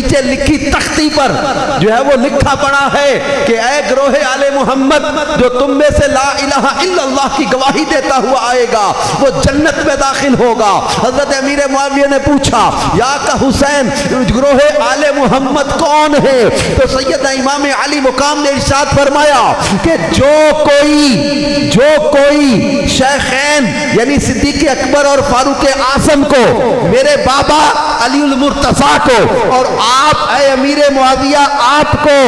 نیچے لکھی تختی پر جو ہے وہ لکھا پڑا ہے کہ اے گروہ آل محمد، جو تم میں سے لا الہ الا اللہ کی گواہی دیتا ہوا آئے گا وہ جنت میں داخل ہوگا۔ حضرت امیر معاویہ نے پوچھا یا کا حسین گروہ آل محمد کون ہے؟ تو سیدنا امام علی مقام نے ارشاد فرمایا کہ جو کوئی شیخین یعنی صدیق اکبر اور فاروق اعظم کو، میرے بابا علی المرتضیٰ کو اور آپ اے امیر معاویہ آپ کو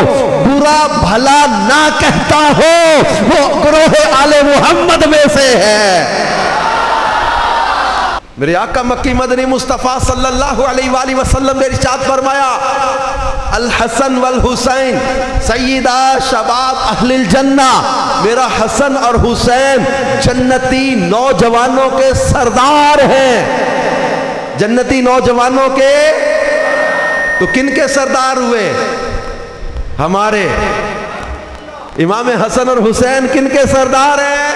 برا بھلا نہ کہتا ہو وہ گروہ آل محمد میں سے ہے۔ میرے آقا مکی مدنی مصطفیٰ صلی اللہ علیہ وآلہ وسلم نے ارشاد فرمایا الحسن والحسین سیدہ شباب اہل الجنہ، میرا حسن اور حسین جنتی نوجوانوں کے سردار ہیں۔ جنتی نوجوانوں کے تو کن کے سردار ہوئے؟ ہمارے امام حسن اور حسین کن کے سردار ہیں؟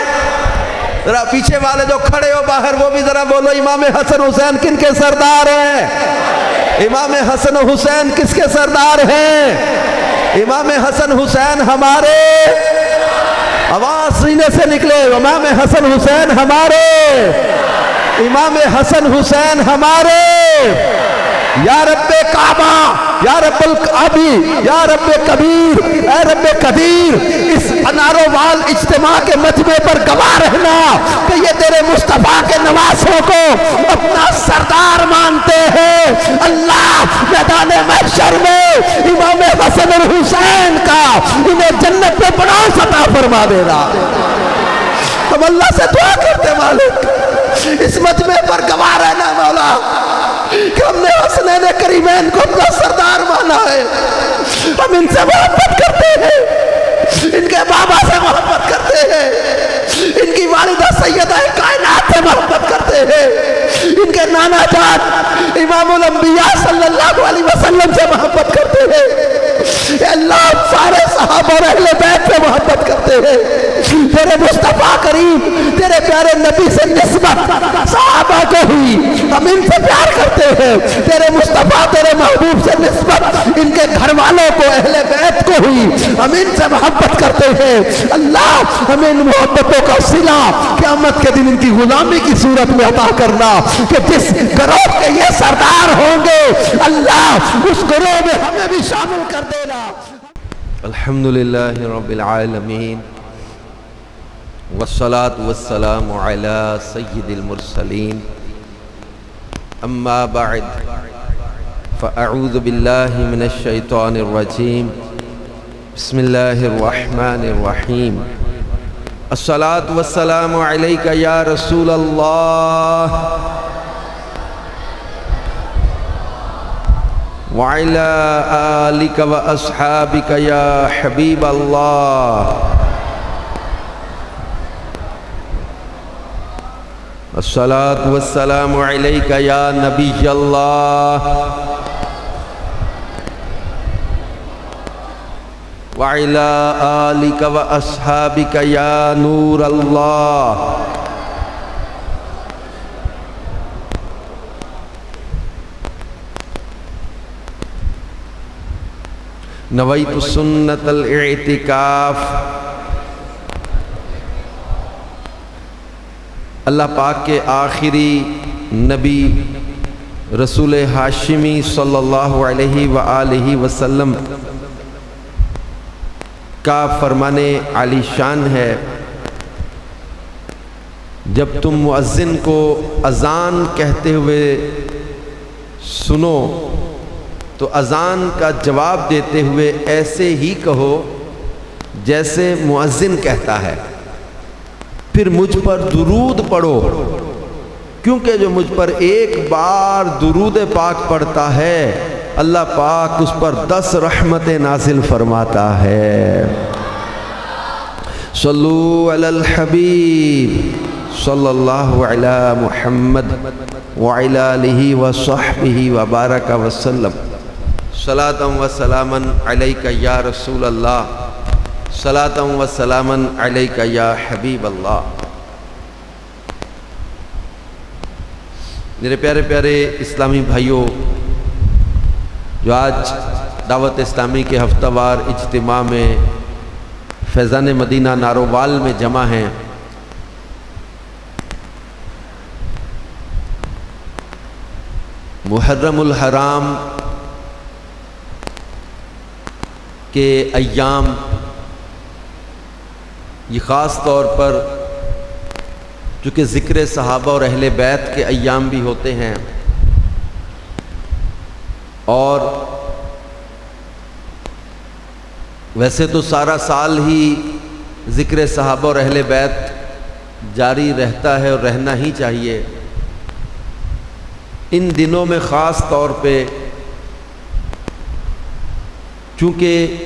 ذرا پیچھے والے جو کھڑے ہو باہر وہ بھی ذرا بولو امام حسن حسین کن کے سردار ہیں؟ امام حسن حسین کس کے سردار ہیں؟ امام حسن حسین ہمارے، آواز سینے سے نکلے، امام حسن حسین ہمارے، امام حسن حسین ہمارے۔ یا رب کعبہ، یا رب الکعبی، یا رب کبیر، اے رب قدیر، اس اناروال اجتماع کے مجمع پر گواہ رہنا کہ یہ تیرے مصطفیٰ کے نواسوں کو اپنا سردار مانتے ہیں۔ اللہ میدان محشر میں امام حسن اور حسین کا انہیں جنت میں بڑا عطا فرما دینا۔ ہم اللہ سے دعا کرتے مالک اس مجمع پر گواہ رہنا مولا کہ ہم نے حسنین کریمین کو اپنا سردار مانا ہے، ہم ان سے محبت کرتے ہیں، ان کے بابا سے محبت کرتے ہیں، ان کی والدہ سیدہ کائنات سے محبت کرتے ہیں، ان کے نانا جان امام الانبیاء صلی اللہ علیہ وسلم سے محبت کرتے ہیں۔ اے اللہ سارے صحابہ اور اہل بیت سے محبت کرتے ہیں، تیرے مصطفیٰ کریم تیرے پیارے نبی سے نسبت صحابہ کو ہوئی، ہم ان سے پیار کرتے ہیں، تیرے مصطفیٰ تیرے محبوب سے نسبت ان کے گھر والوں کو اہل بیت کو ہوئی، ہم ان سے محبت کرتے ہیں۔ اللہ ہمیں ان محبتوں کا صلہ قیامت کے دن ان کی غلامی کی صورت میں عطا کرنا کہ جس گروہ کے یہ سردار ہوں گے اللہ اس گروہ میں ہمیں بھی شامل کر دینا۔ الحمدللہ رب العالمین والصلاة والسلام على سید المرسلین، اما بعد فاعوذ باللہ من الشیطان الرجیم، بسم اللہ الرحمن الرحیم، الصلاة والسلام علیک یا رسول اللہ وعلى آلك وأصحابك يا حبيب الله، الصلاة والسلام عليك يا نبي الله وعلى آلك وأصحابك يا نور الله۔ نویت سنت الاعتکاف۔ اللہ پاک کے آخری نبی رسول ہاشمی صلی اللہ علیہ وآلہ وسلم کا فرمان عالی شان ہے، جب تم مؤذن کو اذان کہتے ہوئے سنو تو اذان کا جواب دیتے ہوئے ایسے ہی کہو جیسے مؤذن کہتا ہے، پھر مجھ پر درود پڑھو، کیونکہ جو مجھ پر ایک بار درود پاک پڑھتا ہے اللہ پاک اس پر 10 رحمتیں نازل فرماتا ہے۔ صلو علی الحبیب صلی اللہ علی محمد وعلی آلہ وصحبہ وبارک وسلم، صلاۃ و سلاما علیک یا رسول اللہ، صلاۃ و سلاما علیک یا حبیب اللہ۔ میرے پیارے پیارے اسلامی بھائیوں، جو آج دعوت اسلامی کے ہفتہ وار اجتماع میں فیضان مدینہ نارووال میں جمع ہیں، محرم الحرام کے ایام یہ خاص طور پر چونکہ ذکر صحابہ اور اہل بیت کے ایام بھی ہوتے ہیں، اور ویسے تو سارا سال ہی ذکر صحابہ اور اہل بیت جاری رہتا ہے اور رہنا ہی چاہیے، ان دنوں میں خاص طور پہ چونکہ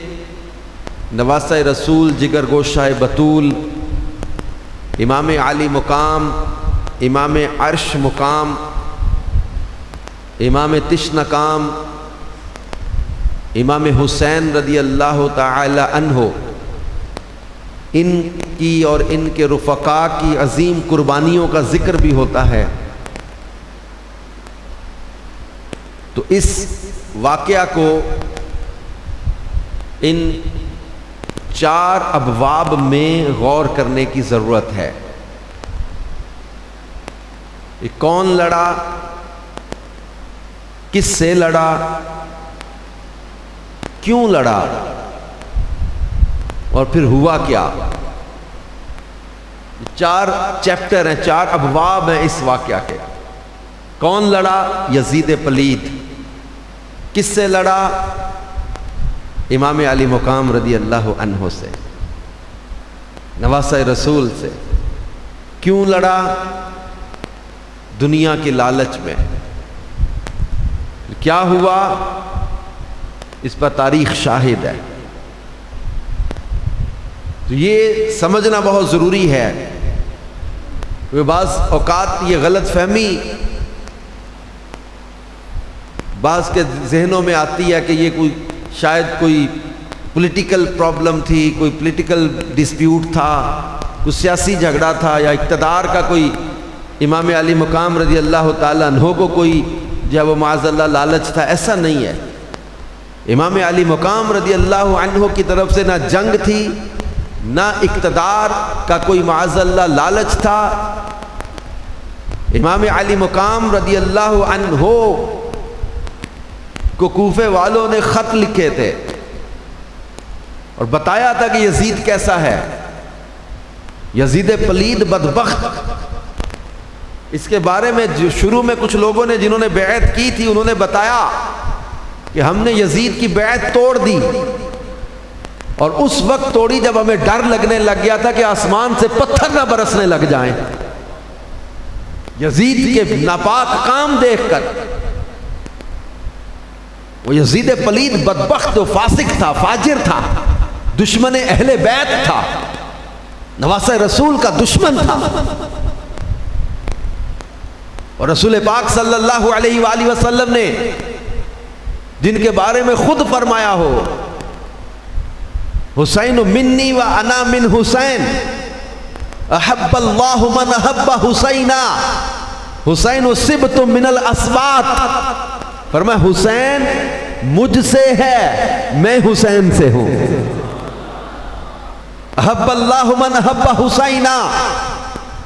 نواسہ رسول، جگر گوشہ بطول، امام علی مقام، امام عرش مقام، امام تشنکام، امام حسین رضی اللہ تعالی عنہ، ان کی اور ان کے رفقاء کی عظیم قربانیوں کا ذکر بھی ہوتا ہے۔ تو اس واقعہ کو ان 4 ابواب میں غور کرنے کی ضرورت ہے۔ یہ کون لڑا، کس سے لڑا، کیوں لڑا، اور پھر ہوا کیا۔ 4 چیپٹر ہیں، 4 ابواب ہیں اس واقعہ کے۔ کون لڑا؟ یزید پلید۔ کس سے لڑا؟ امام علی مقام رضی اللہ عنہ سے، نواسہ رسول سے۔ کیوں لڑا؟ دنیا کے لالچ میں۔ کیا ہوا؟ اس پر تاریخ شاہد ہے۔ تو یہ سمجھنا بہت ضروری ہے، کیونکہ بعض اوقات یہ غلط فہمی بعض کے ذہنوں میں آتی ہے کہ یہ شاید کوئی پولیٹیکل پرابلم تھی، کوئی پولیٹیکل ڈسپیوٹ تھا، کوئی سیاسی جھگڑا تھا، یا اقتدار کا کوئی امام علی مقام رضی اللہ تعالیٰ عنہ کو کوئی جو وہ معاذ اللہ لالچ تھا۔ ایسا نہیں ہے۔ امام علی مقام رضی اللہ عنہ کی طرف سے نہ جنگ تھی، نہ اقتدار کا کوئی معاذ اللہ لالچ تھا۔ امام علی مقام رضی اللہ عنہ کو کوفے والوں نے خط لکھے تھے اور بتایا تھا کہ یزید کیسا ہے، یزید پلید بدبخت۔ اس کے بارے میں جو شروع میں کچھ لوگوں نے جنہوں نے بیعت کی تھی، انہوں نے بتایا کہ ہم نے یزید کی بیعت توڑ دی، اور اس وقت توڑی جب ہمیں ڈر لگنے لگ گیا تھا کہ آسمان سے پتھر نہ برسنے لگ جائیں یزید کے ناپاک کام دیکھ کر۔ وہ یزید پلید بدبخت و فاسق تھا، فاجر تھا، دشمن اہل بیت تھا، نواسہ رسول کا دشمن تھا، اور رسول پاک صلی اللہ علیہ وآلہ وسلم نے جن کے بارے میں خود فرمایا ہو، حسین منی و انا من حسین، احب اللہ من احب حسینا، حسین صبت من الاسباط، فرمایا حسین مجھ سے ہے، میں حسین سے ہوں۔ احب اللہ من احب حسینا،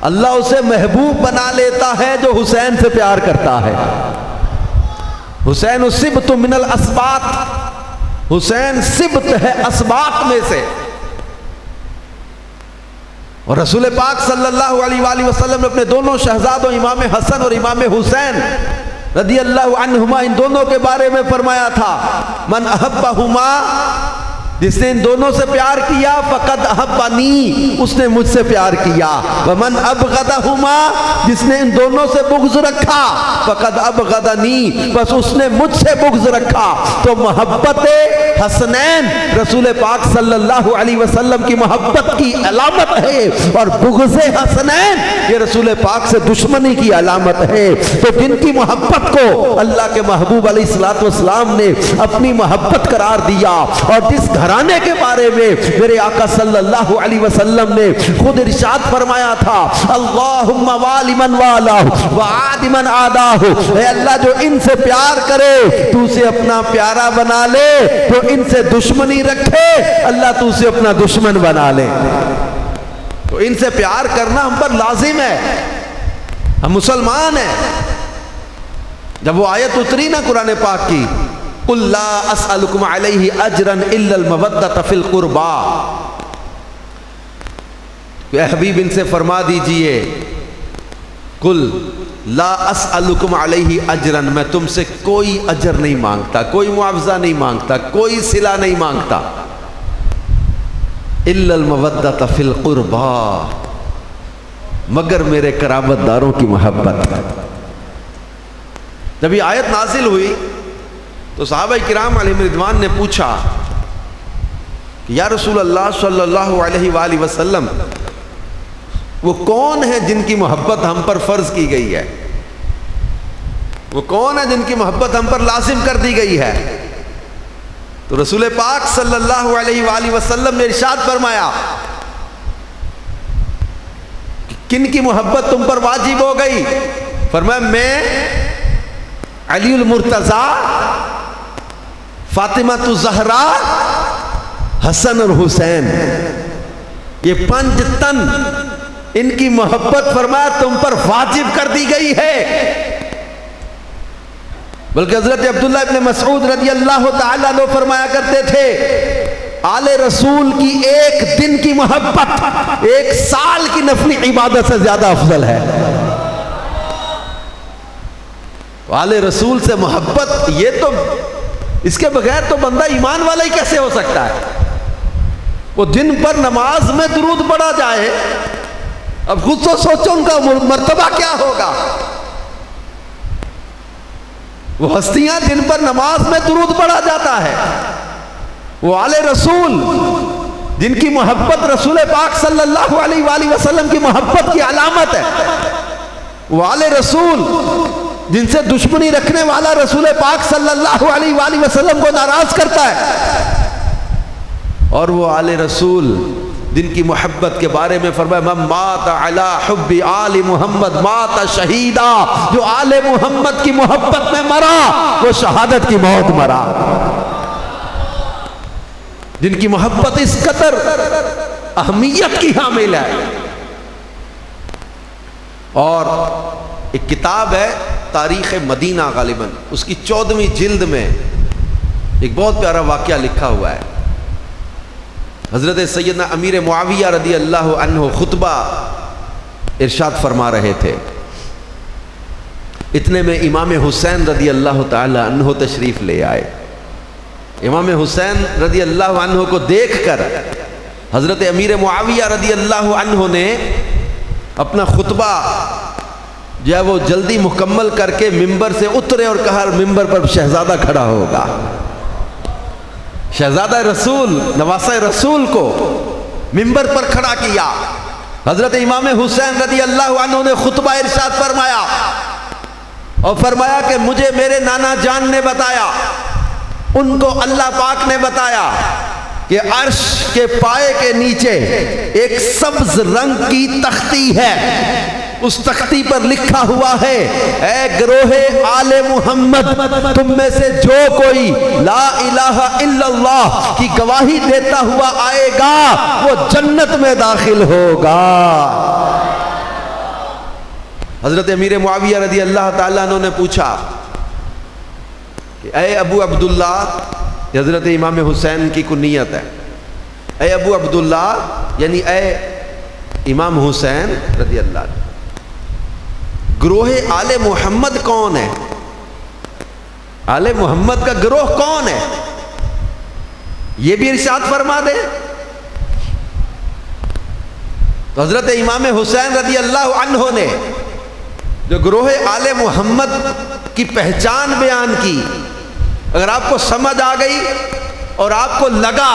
اللہ اسے محبوب بنا لیتا ہے جو حسین سے پیار کرتا ہے۔ حسین صبت من الاسباط، حسین صبت ہے اسباط میں سے۔ اور رسول پاک صلی اللہ علیہ وآلہ وسلم نے اپنے دونوں شہزادوں امام حسن اور امام حسین رضی اللہ عنہما، ان دونوں کے بارے میں فرمایا تھا، من احبہما، جس نے ان دونوں سے پیار کیا، فقد احبنی، اس نے مجھ سے پیار کیا، ومن ابغضہما، جس نے ان دونوں سے بغض رکھا، فقد ابغضنی، بس اس نے مجھ سے بغض رکھا۔ تو محبت حسنین رسول پاک صلی اللہ علیہ وسلم کی محبت کی علامت ہے، اور بغض حسنین یہ رسول پاک سے دشمنی کی علامت ہے۔ تو جن کی محبت کو اللہ کے محبوب علیہ الصلوۃ والسلام نے اپنی محبت قرار دیا، اور جس گھرانے کے بارے میں میرے آقا صلی اللہ علیہ وسلم نے خود ارشاد فرمایا تھا، اللہم والی من والہ وعاد من عاداہ، اے اللہ جو ان سے پیار کرے تو اسے اپنا پیارا بنا لے، جو ان سے دشمنی رکھے اللہ تو اسے اپنا دشمن بنا لے۔ تو ان سے پیار کرنا ہم پر لازم ہے، ہم مسلمان ہیں۔ جب وہ آیت اتری نا قرآن پاک کی، قُلْ لَا أَسْأَلُكُمْ عَلَيْهِ أَجْرًا إِلَّا الْمَوَدَّةَ فِي الْقُرْبَى، اے حبیب ان سے فرما دیجئے، قُلْ لَا أَسْأَلُكُمْ عَلَيْهِ أَجْرًا، میں تم سے کوئی اجر نہیں مانگتا، کوئی معاوضہ نہیں مانگتا، کوئی صلہ نہیں مانگتا، إِلَّا الْمَوَدَّةَ فِي الْقُرْبَى، مگر میرے قرابت داروں کی محبت۔ جب یہ آیت نازل ہوئی تو صحابہ کرام علیہم رضوان نے پوچھا کہ یا رسول اللہ صلی اللہ علیہ وآلہ وسلم، وہ کون ہیں جن کی محبت ہم پر فرض کی گئی ہے؟ وہ کون ہیں جن کی محبت ہم پر لازم کر دی گئی ہے؟ تو رسول پاک صلی اللہ علیہ وآلہ وسلم نے ارشاد فرمایا، کن کی محبت تم پر واجب ہو گئی؟ فرمایا میں علی المرتضیٰ، فاطمہ الزہرا، حسن اور حسین، یہ 5 تن ان کی محبت فرمایا تم پر واجب کر دی گئی ہے۔ بلکہ حضرت عبداللہ ابن مسعود رضی اللہ تعالیٰ عنہ فرمایا کرتے تھے، آل رسول کی ایک دن کی محبت 1 سال کی نفلی عبادت سے زیادہ افضل ہے۔ آل رسول سے محبت، یہ تو اس کے بغیر تو بندہ ایمان والا ہی کیسے ہو سکتا ہے؟ وہ دن پر نماز میں درود پڑھا جائے، اب خود تو سوچو ان کا مرتبہ کیا ہوگا۔ وہ ہستیاں جن پر نماز میں درود پڑھا جاتا ہے، وہ آل رسول جن کی محبت رسول پاک صلی اللہ علیہ وآلہ وسلم کی محبت کی علامت ہے، وہ آل رسول جن سے دشمنی رکھنے والا رسول پاک صلی اللہ علیہ وآلہ وسلم کو ناراض کرتا ہے، اور وہ آل رسول جن کی محبت کے بارے میں فرمایا من مات علی حب آل محمد مات شہیدا، جو آل محمد کی محبت میں مرا وہ شہادت کی موت مرا۔ جن کی محبت اس قدر اہمیت کی حامل ہے۔ اور ایک کتاب ہے تاریخ مدینہ، غالباً اس کی 14ویں جلد میں ایک بہت پیارا واقعہ لکھا ہوا ہے۔ حضرت سیدنا امیر معاویہ رضی اللہ عنہ خطبہ ارشاد فرما رہے تھے، اتنے میں امام حسین رضی اللہ تعالی عنہ تشریف لے آئے۔ امام حسین رضی اللہ عنہ کو دیکھ کر حضرت امیر معاویہ رضی اللہ عنہ نے اپنا خطبہ جو ہے وہ جلدی مکمل کر کے ممبر سے اترے اور کہا ممبر پر شہزادہ کھڑا ہوگا۔ شہزادہ رسول، نواسہ رسول کو ممبر پر کھڑا کیا۔ حضرت امام حسین رضی اللہ عنہ نے خطبہ ارشاد فرمایا اور فرمایا کہ مجھے میرے نانا جان نے بتایا، ان کو اللہ پاک نے بتایا کہ عرش کے پائے کے نیچے ایک سبز رنگ کی تختی ہے، اس تختی پر لکھا ہوا ہے اے گروہ آل محمد، تم میں سے جو کوئی لا الہ الا اللہ کی گواہی دیتا ہوا آئے گا وہ جنت میں داخل ہوگا۔ حضرت امیر معاویہ رضی اللہ تعالیٰ عنہ نے پوچھا کہ اے ابو عبداللہ، حضرت امام حسین کی کنیت ہے، اے ابو عبداللہ یعنی اے امام حسین رضی اللہ عنہ، گروہ آل محمد کون ہے؟ آل محمد کا گروہ کون ہے؟ یہ بھی ارشاد فرما دے۔ تو حضرت امام حسین رضی اللہ عنہ نے جو گروہ آل محمد کی پہچان بیان کی، اگر آپ کو سمجھ آ گئی اور آپ کو لگا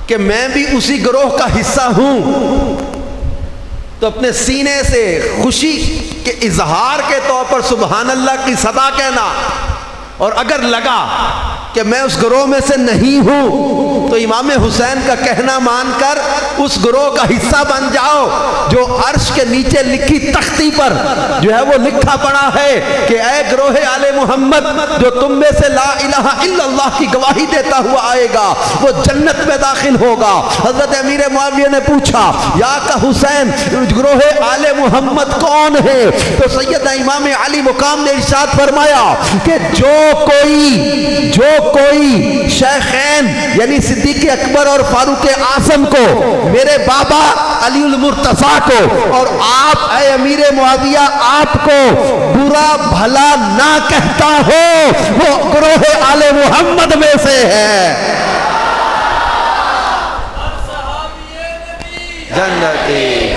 کہ میں بھی اسی گروہ کا حصہ ہوں، تو اپنے سینے سے خوشی کے اظہار کے طور پر سبحان اللہ کی صدا کہنا، اور اگر لگا کہ میں اس گروہ میں سے نہیں ہوں تو امام حسین کا کہنا مان کر اس گروہ کا حصہ بن جاؤ جو عرش کے نیچے لکھی تختی پر جو ہے وہ لکھا پڑا ہے کہ اے گروہ آل محمد، جو تم میں سے لا الہ الا اللہ کی گواہی دیتا ہوا آئے گا وہ جنت میں داخل ہوگا۔ حضرت امیر معاویہ نے پوچھا یا کا حسین گروہ آل محمد کون ہے؟ تو سیدنا امام علی مقام نے ارشاد فرمایا کہ جو کوئی شیخین یعنی صدیق اکبر اور فاروق اعظم کو، میرے بابا علی المرتضیٰ کو، اور آپ اے امیر معاویہ آپ کو برا بھلا نہ کہتا ہو، وہ گروہ آل محمد میں سے ہے۔ جنتی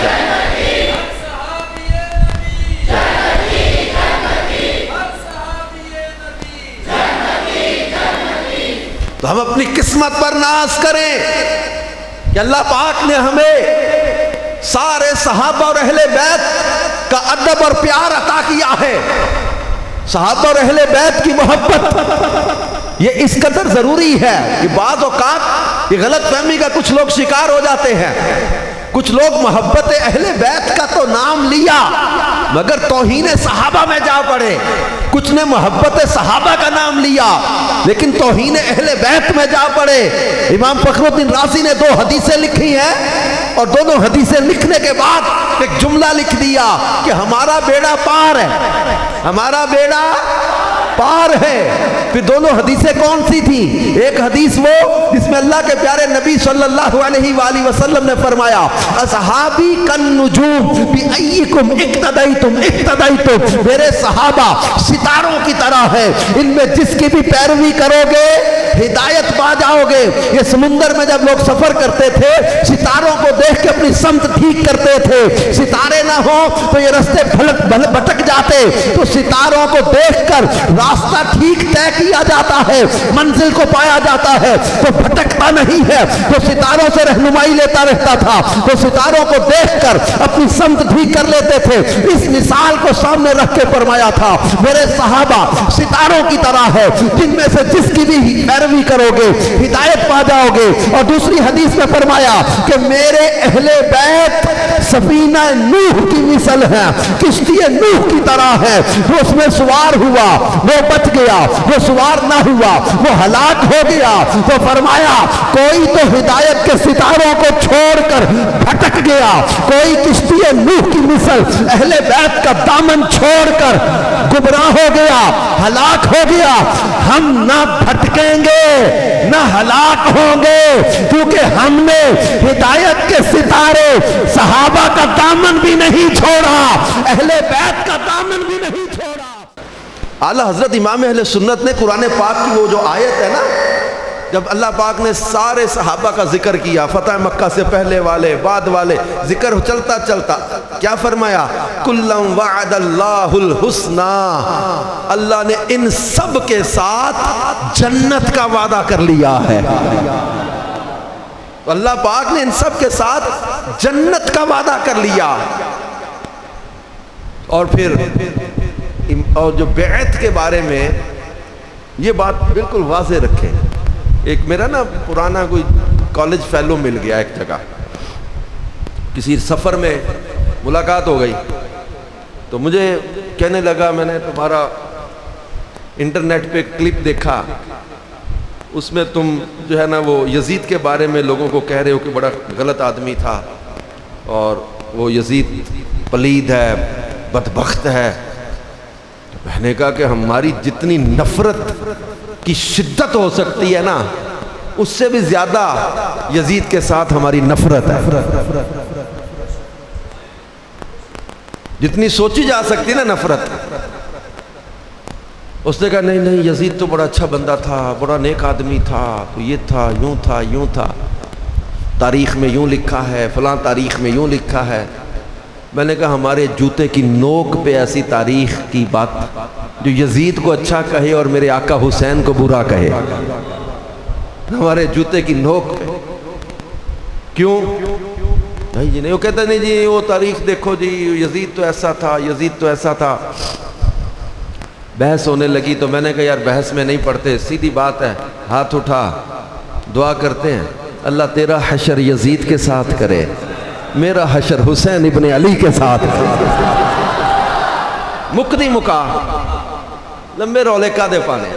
تو ہم اپنی قسمت پر ناز کریں کہ اللہ پاک نے ہمیں سارے صحابہ اور اہل بیت کا ادب اور پیار عطا کیا ہے۔ صحابہ اور اہل بیت کی محبت یہ اس قدر ضروری ہے کہ بعض اوقات یہ غلط فہمی کا کچھ لوگ شکار ہو جاتے ہیں۔ کچھ لوگ محبت اہل بیت کا تو نام لیا مگر توہین صحابہ میں جا پڑے، کچھ نے محبت صحابہ کا نام لیا لیکن توہین اہل بیت میں جا پڑے۔ امام فخر الدین رازی نے 2 حدیثیں لکھی ہیں اور دونوں حدیثیں لکھنے کے بعد ایک جملہ لکھ دیا کہ ہمارا بیڑا پار ہے، ہمارا بیڑا پار ہے۔ پھر دونوں حدیثیں کون سی تھی؟ ایک حدیث وہ جس میں اللہ کے پیارے نبی صلی اللہ علیہ وآلہ وسلم نے فرمایا اصحابی کالنجوم بأیکم اقتدیتم اقتدیتم، میرے صحابہ ستاروں کی طرح ہے، ان میں جس کی بھی پیروی کرو گے ہدایت پا جاؤ گے۔ یہ سمندر میں جب لوگ سفر کرتے تھے ستاروں کو دیکھ کے اپنی سمت ٹھیک کرتے تھے، ستارے نہ ہو تو یہ رستے بھٹک جاتے، تو ستاروں کو دیکھ کر راستہ ٹھیک طے کیا جاتا ہے، منزل کو پایا جاتا ہے، تو بھٹکتا نہیں ہے، تو ستاروں سے رہنمائی لیتا رہتا تھا، تو ستاروں کو دیکھ کر اپنی سمت ٹھیک کر لیتے تھے۔ اس مثال کو سامنے رکھ کے فرمایا تھا میرے صحابہ ستاروں کی طرح ہے، جن میں سے جس کی بھی پیروی کرو گے ہدایت پا جاؤ گے۔ اور دوسری حدیث میں فرمایا کہ میرے اہل بیت سفینہ نوح کی مثل ہے، کشتی نوح کی طرح ہے، وہ اس میں سوار ہوا وہ بچ گیا، وہ سوار نہ ہوا وہ ہلاک ہو گیا۔ تو فرمایا کوئی تو ہدایت کے ستاروں کو چھوڑ کر بھٹک گیا، کوئی کشتی نوح کی مثل اہل بیت کا دامن چھوڑ کر گمراہ ہو گیا، ہلاک ہو گیا۔ ہم نہ بھٹکیں گے نہ ہلاک ہوں گے، کیونکہ ہم نے ہدایت کے ستارے صحابہ کا دامن بھی نہیں چھوڑا، اہل بیت کا دامن بھی نہیں چھوڑا۔ اعلیٰ حضرت امام اہل سنت نے قرآن پاک کی وہ جو آیت ہے نا، جب اللہ پاک نے سارے صحابہ کا ذکر کیا، فتح مکہ سے پہلے والے بعد والے، ذکر چلتا چلتا کیا فرمایا؟ کُلًّا وعد اللہ الحسنى، اللہ نے ان سب کے ساتھ جنت کا وعدہ کر لیا ہے۔ اللہ پاک نے ان سب کے ساتھ جنت کا وعدہ کر لیا۔ اور پھر اور جو بیعت کے بارے میں یہ بات بالکل واضح رکھیں۔ ایک میرا نا پرانا کوئی کالج فیلو مل گیا ایک جگہ، کسی سفر میں ملاقات ہو گئی، تو مجھے کہنے لگا میں نے تمہارا انٹرنیٹ پہ کلپ دیکھا، اس میں تم جو ہے نا وہ یزید کے بارے میں لوگوں کو کہہ رہے ہو کہ بڑا غلط آدمی تھا اور وہ یزید پلید ہے، بدبخت ہے۔ میں نے کہا کہ ہماری جتنی نفرت کی شدت ہو سکتی ہے نا، اس سے بھی زیادہ یزید کے ساتھ ہماری نفرت ہے، جتنی سوچی جا سکتی ہے نا نفرت۔ اس نے کہا نہیں نہیں، یزید تو بڑا اچھا بندہ تھا، بڑا نیک آدمی تھا، تو یہ تھا، یوں تھا، یوں تھا، تاریخ میں یوں لکھا ہے، فلاں تاریخ میں یوں لکھا ہے۔ میں نے کہا ہمارے جوتے کی نوک پہ ایسی تاریخ کی بات جو یزید کو اچھا کہے اور میرے آقا حسین کو برا کہے، ہمارے جوتے کی نوک پہ. کیوں؟ نہیں جی نہیں، وہ کہتے نہیں جی وہ تاریخ دیکھو جی، یزید تو ایسا تھا، یزید تو ایسا تھا. بحث ہونے لگی تو میں نے کہا یار بحث میں نہیں پڑھتے، سیدھی بات ہے، ہاتھ اٹھا دعا کرتے ہیں اللہ تیرا حشر یزید کے ساتھ کرے، میرا حشر حسین ابن علی کے ساتھ کرے. مکدی مکا لمبے رولے کا دے پانے،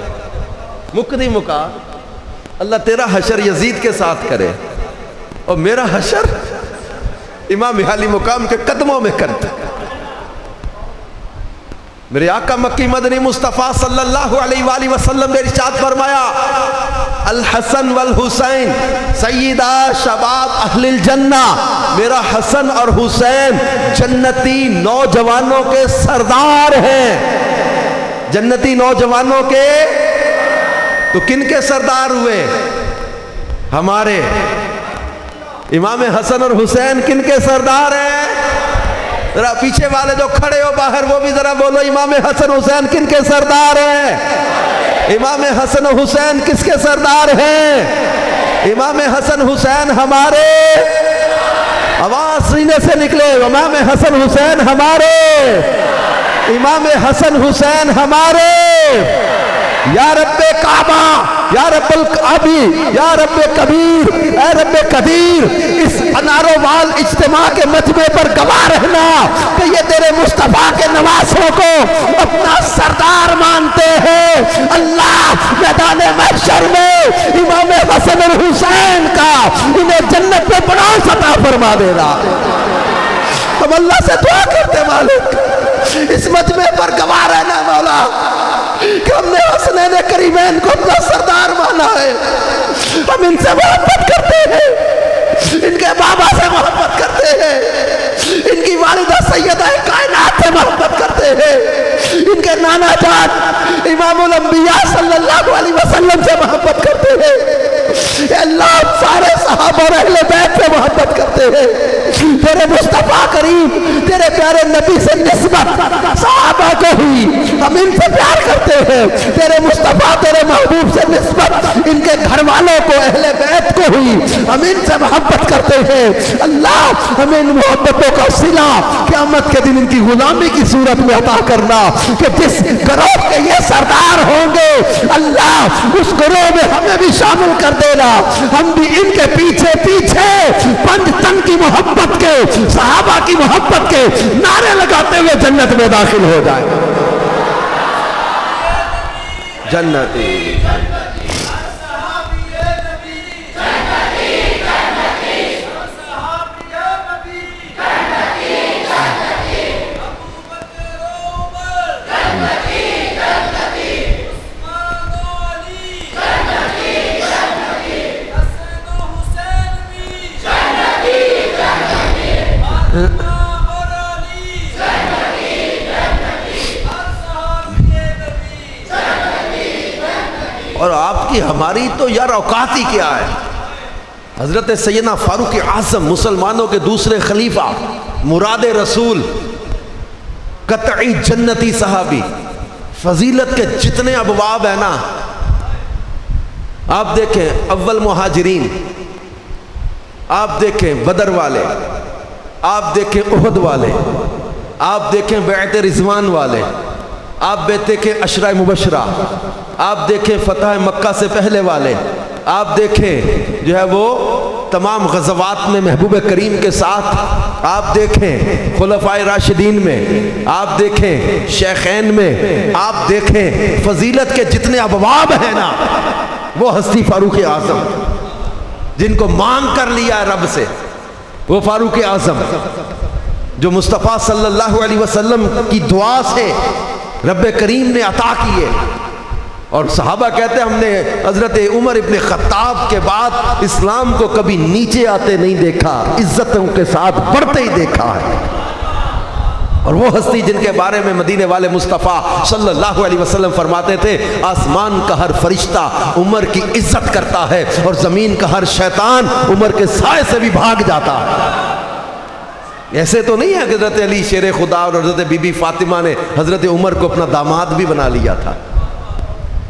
مکدی مکا اللہ تیرا حشر یزید کے ساتھ کرے اور میرا حشر امام علی مقام کے قدموں میں کرتا. میرے آقا مکی مدنی مصطفیٰ صلی اللہ علیہ وآلہ وسلم نے ارشاد فرمایا الحسن والحسین سیدہ شباب اہل الجنہ، میرا حسن اور حسین جنتی نوجوانوں کے سردار ہیں. جنتی نوجوانوں کے تو کن کے سردار ہوئے؟ ہمارے امام حسن اور حسین کن کے سردار ہیں؟ ذرا پیچھے والے جو کھڑے ہو باہر وہ بھی ذرا بولو امام حسن حسین کن کے سردار ہیں؟ امام حسن حسین کس کے سردار ہیں؟ امام حسن حسین ہمارے، آواز سینے سے نکلے، امام حسن حسین ہمارے، امام حسن حسین ہمارے. یا رب کعبہ، یا رب الکعبی، یا رب کبیر، اے رب قدیر، اس انارو وال اجتماع کے مجمع پر گواہ رہنا کہ یہ تیرے مصطفیٰ کے نواسوں کو اپنا سردار مانتے ہیں. اللہ میدان محشر میں امام حسن اور حسین کا انہیں جنت میں بڑا عطا فرما دینا. ہم اللہ سے دعا کرتے مالک اس مجمع پر گواہ رہنا مولا کہ ہم نے حسنین کریمین کو اپنا سردار مانا ہے. ہم ان سے محبت کرتے ہیں، ان کے بابا سے محبت کرتے ہیں، ان کی والدہ سیدہ کائنات سے محبت کرتے ہیں، ان کے نانا جان امام الانبیاء صلی اللہ علیہ وسلم سے محبت کرتے ہیں. اے اللہ سارے صحابہ اور اہل بیت سے محبت کرتے ہیں. تیرے مصطفیٰ کریم تیرے پیارے نبی سے نسبت صحابہ کو ہوئی، ہم ان سے پیار کرتے ہیں. تیرے مصطفیٰ تیرے محبوب سے نسبت ان کے گھر والوں کو اہل بیت کو ہوئی، ہم ان سے محبت کرتے ہیں. اللہ ہمیں ان محبتوں کا صلہ قیامت کے دن ان کی غلامی کی صورت میں عطا کرنا کہ جس گروہ کے یہ سردار ہوں گے اللہ اس گروہ میں ہمیں بھی شامل کر دینا. ہم بھی ان کے پیچھے پیچھے پنج تن کی محبت کے، صحابہ کی محبت کے نعرے لگاتے ہوئے جنت میں داخل ہو جائیں. جنتی اور آپ کی ہماری تو یار اوقات ہی کیا ہے. حضرت سیدنا فاروق اعظم مسلمانوں کے دوسرے خلیفہ، مراد رسول، قطعی جنتی صحابی، فضیلت کے جتنے ابواب ہیں نا آپ دیکھیں، اول مہاجرین، آپ دیکھیں بدر والے، آپ دیکھیں احد والے، آپ دیکھیں بیعت رضوان والے، آپ دیکھیں عشرہ مبشرہ، آپ دیکھیں فتح مکہ سے پہلے والے، آپ دیکھیں جو ہے وہ تمام غزوات میں محبوب کریم کے ساتھ، آپ دیکھیں خلفائے راشدین میں، آپ دیکھیں شیخین میں، آپ دیکھیں فضیلت کے جتنے ابواب ہیں نا وہ ہستی فاروق اعظم جن کو مانگ کر لیا رب سے، وہ فاروق اعظم جو مصطفیٰ صلی اللہ علیہ وسلم کی دعا سے رب کریم نے عطا کیے. اور صحابہ کہتے ہیں ہم نے حضرت عمر ابن خطاب کے بعد اسلام کو کبھی نیچے آتے نہیں دیکھا، عزتوں کے ساتھ بڑھتے ہی دیکھا ہے. اور وہ ہستی جن کے بارے میں مدینے والے مصطفیٰ صلی اللہ علیہ وسلم فرماتے تھے آسمان کا ہر فرشتہ عمر کی عزت کرتا ہے اور زمین کا ہر شیطان عمر کے سائے سے بھی بھاگ جاتا ہے. ایسے تو نہیں ہے کہ حضرت علی شیر خدا اور حضرت بی بی فاطمہ نے حضرت عمر کو اپنا داماد بھی بنا لیا تھا.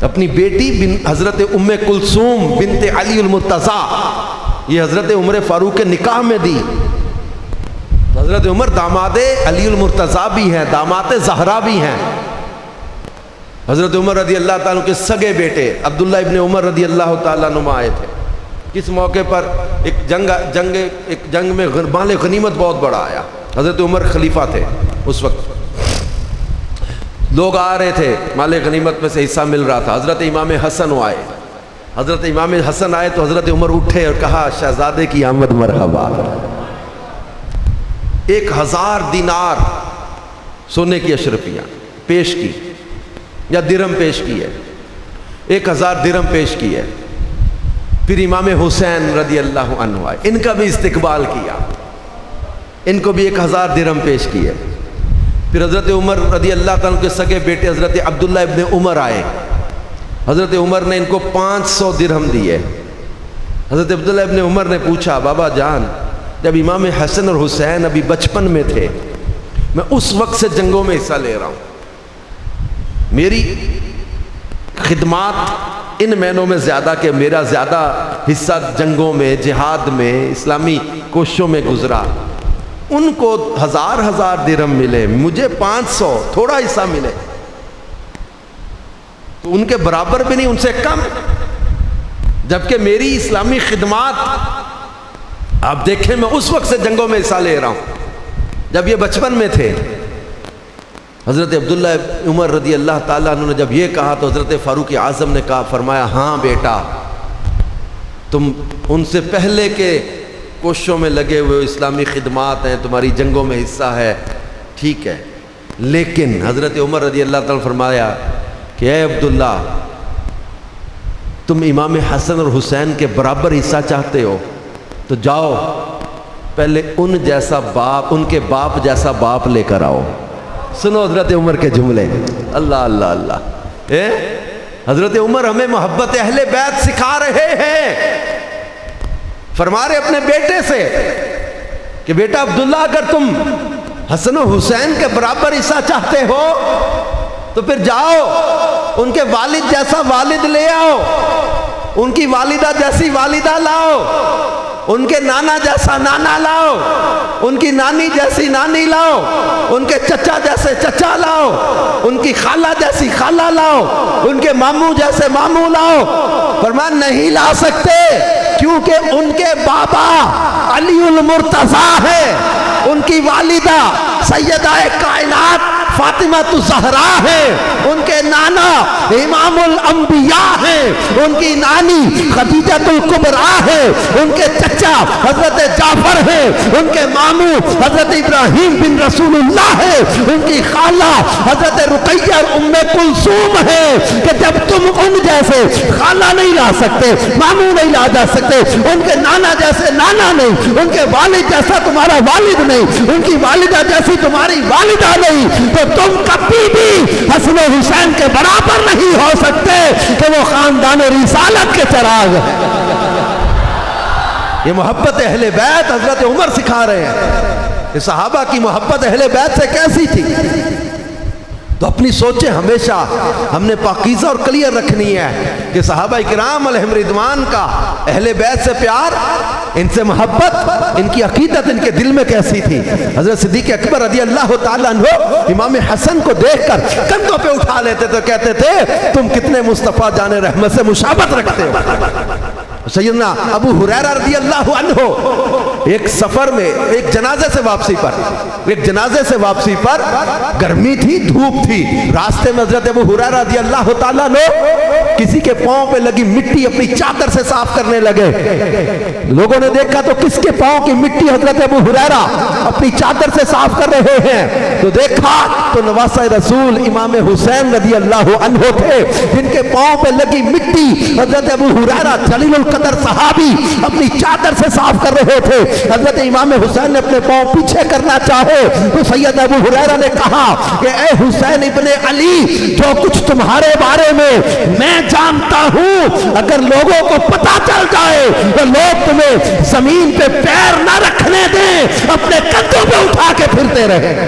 اپنی بیٹی حضرت ام کلثوم بنت علی المرتضیٰ، یہ حضرت عمر فاروق کے نکاح میں دی. حضرت عمر داماد علی المرتضیٰ بھی ہیں، داماد زہرا بھی ہیں. حضرت عمر رضی اللہ تعالیٰ کے سگے بیٹے عبداللہ ابن عمر رضی اللہ تعالیٰ عنہ آئے تھے. کس موقع پر؟ ایک جنگ میں مال غنیمت بہت بڑا آیا. حضرت عمر خلیفہ تھے اس وقت. لوگ آ رہے تھے، مال غنیمت میں سے حصہ مل رہا تھا. حضرت امام حسن آئے. حضرت امام حسن آئے تو حضرت عمر اٹھے اور کہا شہزادے کی آمد مرحبا. 1000 دینار سونے کی اشرفیاں پیش کی یا درہم پیش کی ہے. 1000 درہم پیش کی ہے. پھر امام حسین رضی اللہ عنہ آئے، ان کا بھی استقبال کیا، ان کو بھی 1000 درہم پیش کی ہے. پھر حضرت عمر رضی اللہ تعالیٰ کے سگے بیٹے حضرت عبداللہ ابن عمر آئے. حضرت عمر نے ان کو 500 درہم دیے. حضرت عبداللہ ابن عمر نے پوچھا بابا جان، جب امام حسن اور حسین ابھی بچپن میں تھے، میں اس وقت سے جنگوں میں حصہ لے رہا ہوں، میری خدمات ان مہینوں میں زیادہ کہ میرا زیادہ حصہ جنگوں میں، جہاد میں، اسلامی کوششوں میں گزرا. ان کو 1000 درہم ملے، مجھے 500، تھوڑا حصہ ملے تو ان کے برابر بھی نہیں، ان سے کم. جبکہ میری اسلامی خدمات آپ دیکھیں، میں اس وقت سے جنگوں میں حصہ لے رہا ہوں جب یہ بچپن میں تھے. حضرت عبداللہ عمر رضی اللہ تعالیٰ عنہ نے جب یہ کہا تو حضرت فاروق اعظم نے کہا، فرمایا ہاں بیٹا، تم ان سے پہلے کے کوششوں میں لگے ہوئے، اسلامی خدمات ہیں، تمہاری جنگوں میں حصہ ہے، ٹھیک ہے. لیکن حضرت عمر رضی اللہ تعالیٰ نے فرمایا کہ اے عبداللہ، تم امام حسن اور حسین کے برابر حصہ چاہتے ہو تو جاؤ پہلے ان جیسا باپ، ان کے باپ جیسا باپ لے کر آؤ. سنو حضرت عمر کے جملے. اللہ اللہ اللہ. حضرت عمر ہمیں محبت اہل بیت سکھا رہے ہیں. فرما رہے اپنے بیٹے سے کہ بیٹا عبداللہ، اگر تم حسن و حسین کے برابر حصہ چاہتے ہو تو پھر جاؤ ان کے والد جیسا والد لے آؤ، ان کی والدہ جیسی والدہ لاؤ، ان کے نانا جیسا نانا لاؤ، ان کی نانی جیسی نانی لاؤ، ان کے چچا جیسے چچا لاؤ، ان کی خالہ جیسی خالہ لاؤ، ان کے ماموں جیسے ماموں لاؤ. فرمایا نہیں لا سکتے، کیونکہ ان کے بابا علی المرتضیٰ ہے، ان کی والدہ سیدہ کائنات فاطمہ الزہرا ہے، ان کے نانا امام الانبیاء ہیں، ان کی نانی خدیجہ الکبریٰ ہے، ان کے چچا حضرت جعفر ہیں، ان کے ماموں حضرت ابراہیم بن رسول اللہ ہے، ان کی خالہ حضرت رقیہ ام کلثوم ہے. کہ جب تم ان جیسے خالہ نہیں لا سکتے، ماموں نہیں لا جا سکتے، ان کے نانا جیسے نانا نہیں، ان کے والد جیسا تمہارا والد نہیں، ان کی والدہ جیسی تمہاری والدہ نہیں، تو تم کبھی بھی حسن و حسین کے برابر نہیں ہو سکتے کہ وہ خاندان رسالت کے چراغ. یہ محبت اہل بیت حضرت عمر سکھا رہے ہیں کہ صحابہ کی محبت اہل بیت سے کیسی تھی. تو اپنی سوچیں ہمیشہ ہم نے پاکیزہ اور کلیئر رکھنی ہے کہ صحابہ کرام علیہم رضوان کا اہل بیت سے پیار، ان سے محبت، ان کی عقیدت ان کے دل میں کیسی تھی. حضرت صدیق اکبر رضی اللہ تعالیٰ عنہ امام حسن کو دیکھ کر کندھوں پہ اٹھا لیتے تو کہتے تھے تم کتنے مصطفیٰ جان رحمت سے مشابہت رکھتے ہو. سیدنا ابو ہریرہ رضی اللہ عنہ ایک سفر میں ایک جنازے سے واپسی پر گرمی تھی، دھوپ تھی، راستے میں حضرت ابو ہریرہ رضی اللہ تعالیٰ عنہ کسی کے پاؤں پہ لگی مٹی اپنی چادر سے صاف کرنے لگے. لوگوں نے دیکھا تو کس کے پاؤں کی مٹی حضرت ابو ہریرہ اپنی چادر سے صاف کر رہے ہیں، تو دیکھا تو نواسہ رسول امام حسین رضی اللہ عنہ تھے، جن کے پاؤں پہ لگی مٹی حضرت ابو ہریرہ جلیل القدر صحابی اپنی چادر سے صاف کر رہے تھے. حضرت امام حسین نے اپنے پاؤں پیچھے کرنا چاہے تو سید ابو ہریرہ نے کہا کہ اے حسین ابن علی، جو کچھ تمہارے بارے میں جانتا ہوں اگر لوگوں کو پتا چل جائے تو لوگ تمہیں زمین پہ پیر نہ رکھنے دیں، اپنے کندھوں پہ اٹھا کے پھرتے رہے.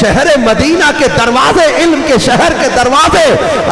شہر مدینہ کے دروازے، علم کے شہر کے دروازے،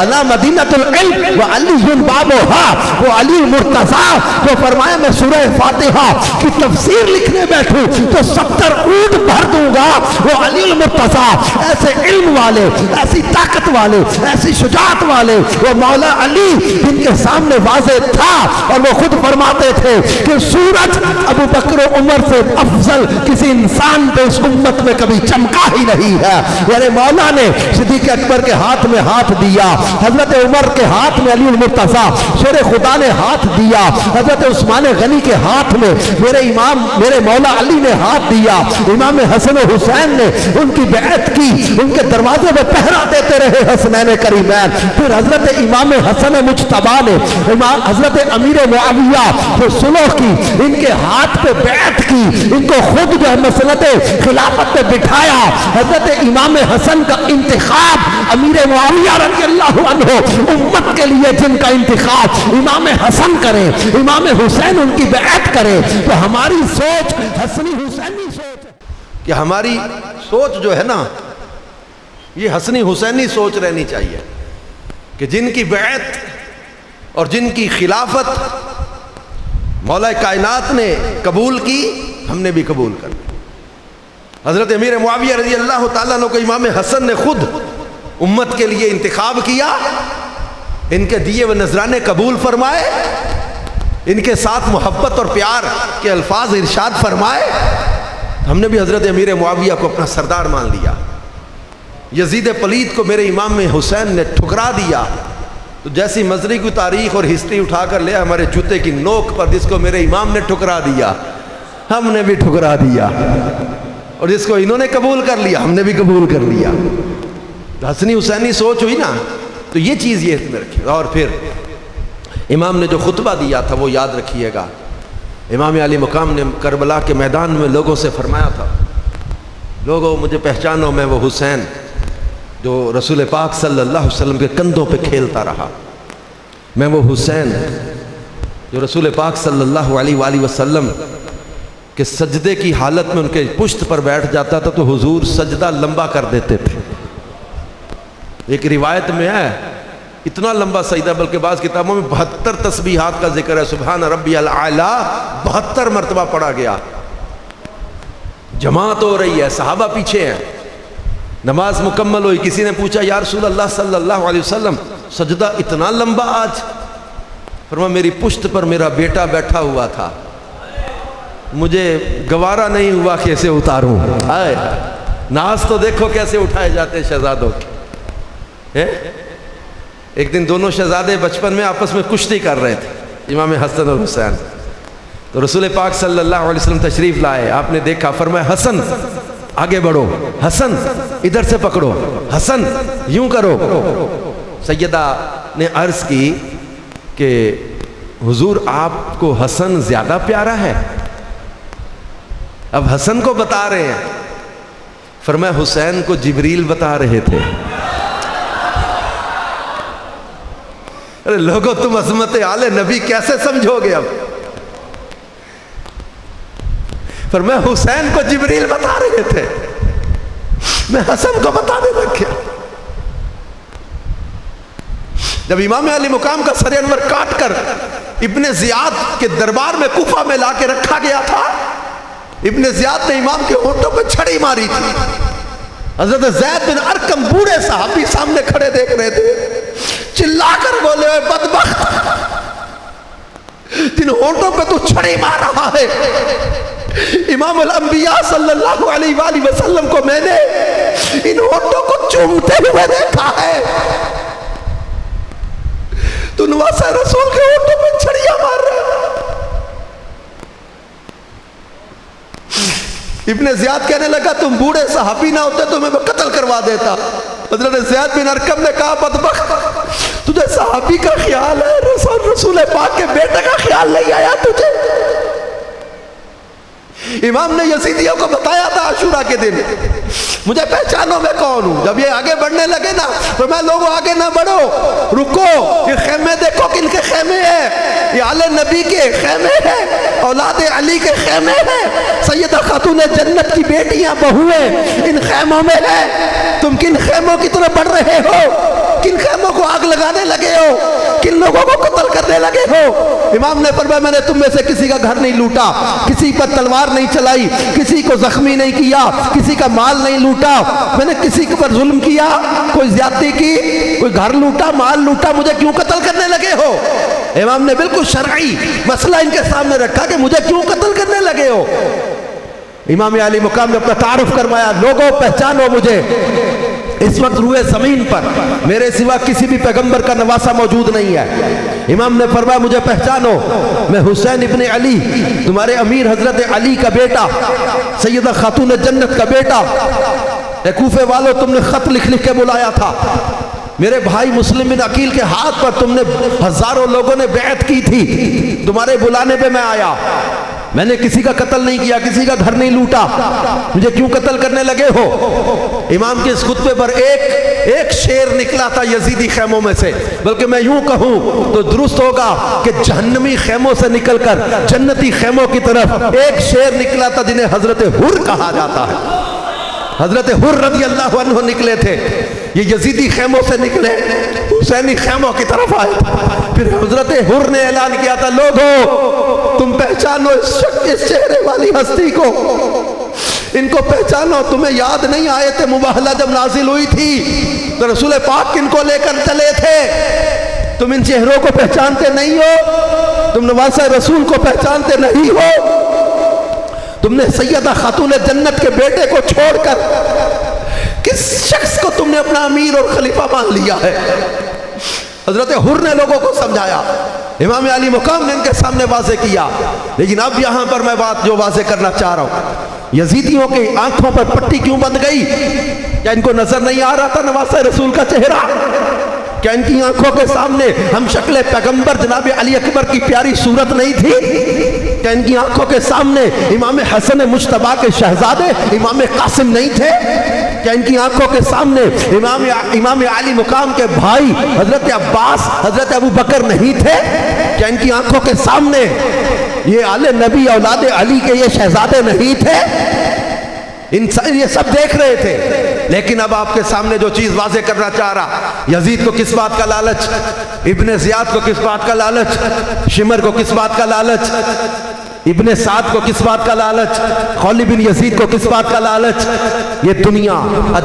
انا مدینۃ العلم وعلی بابھا، وہ علی المرتضیٰ جو فرمایا میں سورہ فاتحہ کی تفسیر لکھنے بیٹھوں تو 70 اونٹ بھر دوں گا، وہ علی المرتضیٰ، ایسے علم والے، ایسی طاقت والے، ایسی شجاعت والے، وہ مولا علی جن کے سامنے واضح تھا، اور وہ خود فرماتے تھے کہ سورج ابو بکر و عمر سے افضل کسی انسان پہ اس امت میں کبھی چمکا ہی نہیں ہے۔ یعنی مولا نے صدیق اکبر کے ہاتھ میں ہاتھ دیا، حضرت عمر کے ہاتھ میں علی المرتضیٰ شیر خدا نے ہاتھ دیا، حضرت عثمان غنی کے ہاتھ میں میرے امام میرے مولا علی نے ہاتھ دیا، امام حسن و حسین نے ان کی بیعت کی، ان کے دروازے میں پہرا دیتے رہے حسنین کریمین۔ پھر حضرت امام حسن مجتبیٰ نے حضرت امیر معاویہ جو صلح کی، ان کے ہاتھ پہ بیعت کی، ان کو خود جو ہے مسند خلافت پہ بٹھایا۔ حضرت امام حسن کا انتخاب امیر معاویہ رضی اللہ عنہ، امت کے لیے جن کا انتخاب امام حسن کرے، امام حسین ان کی بیعت کرے، تو ہماری سوچ حسنی حسینی سوچ ہے کہ ہماری سوچ جو ہے نا یہ حسنی حسینی سوچ رہنی چاہیے کہ جن کی بیعت اور جن کی خلافت مولا کائنات نے قبول کی، ہم نے بھی قبول کر لی۔ حضرت امیر معاویہ رضی اللہ تعالیٰ عنہ کو امام حسن نے خود امت کے لیے انتخاب کیا، ان کے دیے و نذرانے قبول فرمائے، ان کے ساتھ محبت اور پیار کے الفاظ ارشاد فرمائے، ہم نے بھی حضرت امیر معاویہ کو اپنا سردار مان لیا۔ یزید پلید کو میرے امام حسین نے ٹھکرا دیا، تو جیسی مصری کی تاریخ اور ہسٹری اٹھا کر لے ہمارے جوتے کی نوک پر، جس کو میرے امام نے ٹھکرا دیا ہم نے بھی ٹھکرا دیا، اور جس کو انہوں نے قبول کر لیا ہم نے بھی قبول کر لیا۔ حسنی حسینی سوچ ہوئی نا، تو یہ چیز یہ میں رکھیے۔ اور پھر امام نے جو خطبہ دیا تھا وہ یاد رکھیے گا۔ امام علی مقام نے کربلا کے میدان میں لوگوں سے فرمایا تھا، لوگوں مجھے پہچانو، میں وہ حسین جو رسول پاک صلی اللہ علیہ وسلم کے کندھوں پہ کھیلتا رہا، میں وہ حسین جو رسول پاک صلی اللہ علیہ وآلہ وسلم کہ سجدے کی حالت میں ان کے پشت پر بیٹھ جاتا تھا تو حضور سجدہ لمبا کر دیتے تھے۔ ایک روایت میں ہے اتنا لمبا سجدہ، بلکہ بعض کتابوں میں 72 تسبیحات کا ذکر ہے، سبحان ربی الاعلیٰ 72 مرتبہ پڑھا گیا۔ جماعت ہو رہی ہے، صحابہ پیچھے ہیں، نماز مکمل ہوئی، کسی نے پوچھا یا رسول اللہ صلی اللہ علیہ وسلم سجدہ اتنا لمبا آج؟ فرمایا میری پشت پر میرا بیٹا بیٹھا ہوا تھا، مجھے گوارا نہیں ہوا کہ اسے اتاروں۔ ناز تو دیکھو کیسے اٹھائے جاتے ہیں شہزادوں کے۔ ایک دن دونوں شہزادے بچپن میں آپس میں کشتی کر رہے تھے، امام حسن اور حسین، تو رسول پاک صلی اللہ علیہ وسلم تشریف لائے، آپ نے دیکھا، فرمایا حسن آگے بڑھو، حسن ادھر سے پکڑو، حسن یوں کرو۔ سیدہ نے عرض کی کہ حضور آپ کو حسن زیادہ پیارا ہے؟ اب حسن کو بتا رہے ہیں، فرمایا حسین کو جبریل بتا رہے تھے۔ ارے لوگوں تم عظمت آل نبی کیسے سمجھو گے؟ اب فرمایا حسین کو جبریل بتا رہے تھے، میں حسن کو بتانے لگ گیا۔ جب امام علی مقام کا سر انور کاٹ کر ابن زیاد کے دربار میں کوفہ میں لا کے رکھا گیا تھا، ابن زیاد نے امام کے ہونٹوں پہ چھڑی ماری تھی۔ حضرت زید بن ارقم بوڑھے صحابی سامنے کھڑے دیکھ رہے تھے، چلا کر بولے اے بدبخت، جن ہونٹوں پہ تو چھڑی مار رہا ہے، امام الانبیاء صلی اللہ علیہ وآلہ وسلم کو میں نے ان ہونٹوں کو چومتے ہوئے دیکھا ہے، تو نواسہ رسول کے ہونٹوں پہ چھڑیاں مار رہے ہیں۔ ابن زیاد کہنے لگا تم بوڑھے صحابی نہ ہوتے تو میں قتل کروا دیتا۔ حضرت زید بن ارقم نے کہا بدبخت، تجھے صحابی کا خیال ہے، رسول پاک کے بیٹے کا خیال نہیں آیا تجھے؟ امام نے یزیدیوں کو بتایا تھا عاشورہ کے دن، مجھے پہچانو میں کون ہوں۔ جب یہ آگے بڑھنے لگے نا تو میں لوگوں آگے نہ بڑھو، رکو، یہ خیمے دیکھو کن کے خیمے ہیں، یہ آل نبی کے خیمے ہیں، اولاد علی کے خیمے ہیں، سیدہ خاتون جنت کی بیٹیاں بہویں ان خیموں میں ہیں۔ تم کن خیموں کی طرف بڑھ رہے ہو؟ کن خیموں کو آگ لگانے لگے ہو؟ کن لوگوں کو قتل کرنے لگے ہو؟ امام نے فرمایا میں نے تم میں سے کسی کا گھر نہیں لوٹا، کسی پر تلوار نہیں چلائی، کسی کو زخمی نہیں کیا، کسی کا مال نہیں لوٹا، میں نے کسی کے پر ظلم کیا، کوئی زیادتی کی، کوئی گھر لوٹا، مال لوٹا، مجھے کیوں قتل کرنے لگے ہو؟ امام نے بالکل شرعی مسئلہ ان کے سامنے رکھا کہ مجھے کیوں قتل کرنے لگے ہو؟ امام علی مقام نے اپنا تعارف کروایا، لوگوں پہچانو مجھے، اس وقت روئے زمین پر میرے سوا کسی بھی پیغمبر کا نواسہ موجود نہیں ہے۔ امام نے فرمایا مجھے پہچانو، میں حسین ابن علی، تمہارے امیر حضرت علی کا بیٹا، سیدہ خاتون جنت کا بیٹا۔ اے کوفے والو، تم نے خط لکھ لکھ کے بلایا تھا، میرے بھائی مسلم بن عقیل کے ہاتھ پر تم نے ہزاروں لوگوں نے بیعت کی تھی، تمہارے بلانے پہ میں آیا، میں نے کسی کا قتل نہیں کیا، کسی کا گھر نہیں لوٹا، مجھے کیوں قتل کرنے لگے ہو؟ امام کے اس خطبے پر ایک شیر نکلا تھا یزیدی خیموں میں سے، بلکہ میں یوں کہوں تو درست ہوگا کہ جہنمی خیموں سے نکل کر جنتی خیموں کی طرف ایک شیر نکلا تھا جنہیں حضرت حر کہا جاتا ہے۔ حضرت حر رضی اللہ عنہ نکلے تھے، یہ یزیدی خیموں سے نکلے، حسینی خیموں کی طرف آئے، پھر حضرت حر نے اعلان کیا تھا لوگوں تم پہچانو اس چہرے والی ہستی کو، ان کو پہچانو، تمہیں یاد نہیں آئے تھے مباہلہ جب نازل ہوئی تھی تو رسول پاک کن کو لے کر چلے تھے، تم ان چہروں کو پہچانتے نہیں ہو، تم نواسہ رسول کو پہچانتے نہیں ہو، تم نے سیدہ خاتون جنت کے بیٹے کو چھوڑ کر کس شخص کو تم نے اپنا امیر اور خلیفہ مان لیا ہے؟ حضرت حر نے لوگوں کو سمجھایا، امام علی مقام نے ان کے سامنے واضح کیا، لیکن اب یہاں پر میں بات جو واضح کرنا چاہ رہا ہوں، یزیدیوں کی آنکھوں پر پٹی کیوں بند گئی؟ کیا ان کو نظر نہیں آ رہا تھا نواسہ رسول کا چہرہ؟ کیا ان کی آنکھوں کے سامنے ہم شکل پیغمبر جناب علی اکبر کی پیاری صورت نہیں تھی؟ کیا ان کی آنکھوں کے سامنے امام حسن مجتبیٰ کے شہزادے امام قاسم نہیں تھے؟ کیا ان کی آنکھوں کے سامنے امام علی مقام کے بھائی حضرت عباس حضرت ابو بکر نہیں تھے؟ کیا ان کی آنکھوں کے سامنے یہ آل نبی اولاد علی کے یہ شہزادے نہیں تھے؟ یہ سب دیکھ رہے تھے، لیکن اب آپ کے سامنے جو چیز واضح کرنا چاہ رہا، یزید کو کس بات کا لالچ، ابن زیاد کو کس بات کا لالچ، شمر کو کس بات کا لالچ، ابن سعد کو کس بات کا لالچ، خولی بن یزید کو کس بات کا لالچ؟ یہ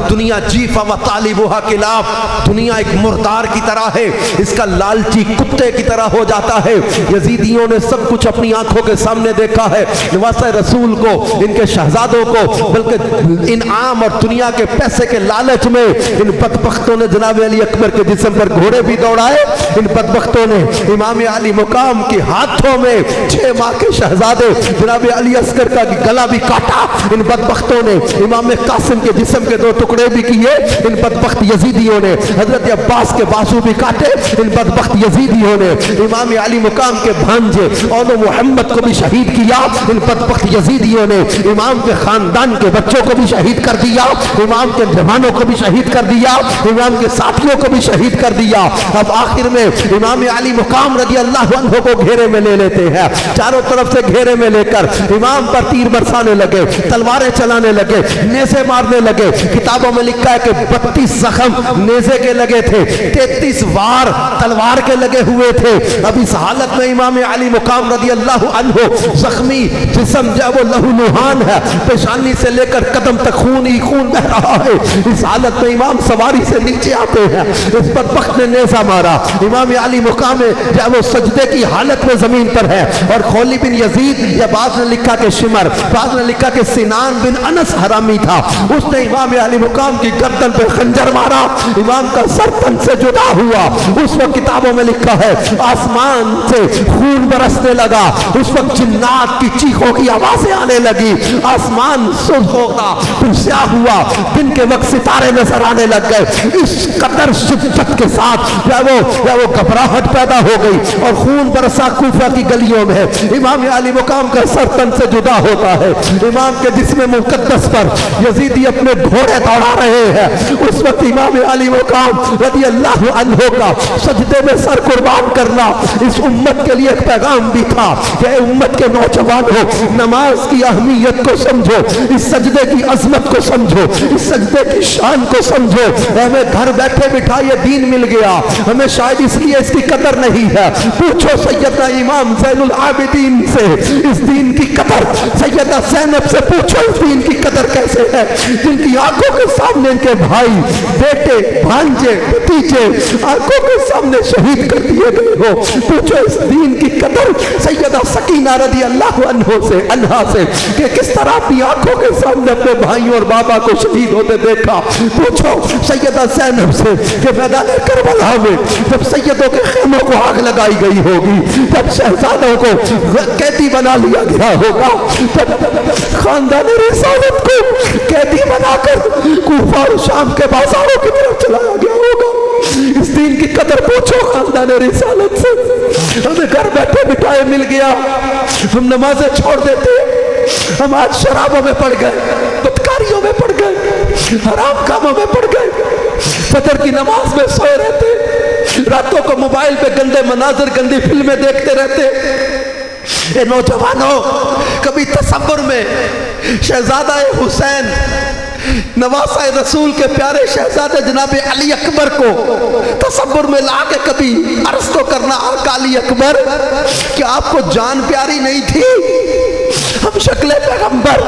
دنیا جیفہ و طالبوہا کلاب، دنیا ایک مردار کی طرح ہے، اس کا لالچی کتے کی طرح ہو جاتا ہے۔ یزیدیوں نے سب کچھ اپنی آنکھوں کے سامنے دیکھا ہے، نواسہ رسول کو، ان کے شہزادوں کو، بلکہ انعام اور دنیا کے پیسے کے لالچ میں ان بدبختوں نے جناب علی اکبر کے جسم پر گھوڑے بھی دوڑائے، ان بدبختوں نے امام علی مقام کے ہاتھوں میں 6 ماہ کے شہزادے جناب علی اصغر کا گلا بھی کاٹا، ان بدبختوں نے امام قاسم کے جسم کے 2 ٹکڑے بھی کیے، ان بدبخت یزیدیوں نے حضرت عباس کے بازو بھی کاٹے، ان بدبخت یزیدیوں نے امام علی مقام کے بھانجے اون محمد کو بھی شہید کیا، ان بدبخت یزیدیوں نے امام کے خاندان کے بچوں کو بھی شہید کر دیا، امام کے جوانوں کو بھی شہید کر دیا، امام کے ساتھیوں کو بھی شہید کر دیا۔ اب آخر میں امام علی مقام رضی اللہ عنہ کو گھیرے میں لے لیتے ہیں، چاروں طرف سے گھیرے میں لے کر امام پر تیر برسانے لگے، تلواریں چلانے لگے، نیزے مارنے لگے۔ کتابوں میں لکھا ہے کہ 32 زخم نیزے کے لگے تھے، 33 وار تلوار کے لگے ہوئے تھے۔ اب اس حالت میں امام علی مقام رضی اللہ عنہ زخمی جسم جو وہ لہو لہان ہے، پیشانی سے لے کر قدم تک خون ہی خون بہ رہا ہے۔ اس حالت میں امام سواری سے نیچے آتے ہیں، اس بدبخت نے نیزہ مارا، امام علی مقام جو وہ سجدے کی حالت میں زمین پر ہے، اور خولی بن یزید یا بعض نے لکھا کہ شمر، بعض نے لکھا کہ سنان بن انس حرامی تھا، اس نے امام علی مقام کی گردن پہ خنجر مارا، امام کا سر تن سے جدا ہوا۔ اس وقت کتابوں میں لکھا ہے آسمان سے خون برسنے لگا، اس وقت جنات کی چیخوں کی آوازیں آنے لگی، آسمان سرخ ہوتا پھر سیاہ ہوا، دن کے وقت ستارے نظر آنے لگ گئے۔ اس قدر شدت کے ساتھ وہ گھبراہٹ پیدا ہو گئی اور خون برسا کوفہ کی گلیوں میں۔ امام علی علی مقام کا سر تن سے جدا ہوتا ہے. امام کے جسم مقدس پر یزیدی اپنے گھوڑے دوڑا رہے ہیں. اس وقت امام علی مقام رضی اللہ عنہ کا سجدے میں سر قربان کرنا اس امت کے لیے ایک پیغام بھی تھا کہ اے امت کے نوجوانوں، نماز کی اہمیت کو سمجھو، اس سجدے کی عظمت کو سمجھو، اس سجدے کی شان کو سمجھو. ہمیں گھر بیٹھے بٹھا یہ دین مل گیا، ہمیں شاید اس لیے اس کی قدر نہیں ہے. پوچھو سیدنا امام زین العابدین سے اس دین کی قدر، سیدہ زینب سے پوچھو اس دین کی قدر کیسے ہے، جن کی آنکھوں کے سامنے ان کے بھائی، بیٹے، بھانجے، بھتیجے آنکھوں کے سامنے شہید کر دیے گئے ہو. پوچھو اس دین کی قدر سیدہ سکینہ رضی اللہ عنہا سے کہ کس طرح اپنی آنکھوں کے سامنے اپنے بھائیوں اور بابا کو شہید ہوتے دیکھا. پوچھو سیدہ زینب سے کہ میدان کربلا میں جب سیدوں کے خیموں کو آگ لگائی گئی ہوگی، جب شہزادوں کو قیدی بنا لیا گیا ہوگا، جب خاندان رسالت کو قیدی بنا کر کوفہ اور شام کے بازاروں کی طرف چلایا گیا ہوگا. اس دین کی قدر پوچھو خاندان رسالت سے. ہمیں گھر بیٹھے بٹھائے مل گیا، ہم نمازیں چھوڑ دیتے، ہم آج شرابوں میں پڑ گئے، بدکاریوں میں پڑ گئے، حرام کاموں میں پڑ گئے، فجر کی نماز میں سوئے رہتے، راتوں کو موبائل پہ گندے مناظر، گندی فلمیں دیکھتے رہتے. اے نوجوانوں، کبھی تصور میں شہزادہ حسین نواسہ رسول کے پیارے شہزادے جناب علی اکبر کو تصور میں لا کے کبھی عرض تو کرنا، آقا علی اکبر کہ آپ کو جان پیاری نہیں تھی؟ ہم شکل پیغمبر،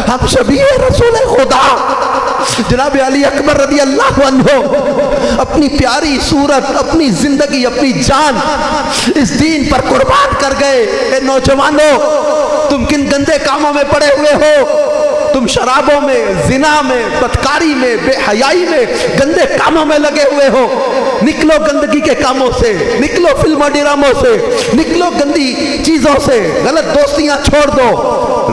ہم شبیہ رسول خدا جناب علی اکبر رضی اللہ عنہ اپنی پیاری صورت، اپنی زندگی، اپنی جان اس دین پر قربان کر گئے. اے نوجوانوں، تم کن گندے کاموں میں پڑے ہوئے ہو؟ تم شرابوں میں، زنا میں، بدکاری میں، بے حیائی میں، گندے کاموں میں لگے ہوئے ہو. نکلو گندگی کے کاموں سے، نکلو فلم و ڈراموں سے، نکلو گندی چیزوں سے، غلط دوستیاں چھوڑ دو،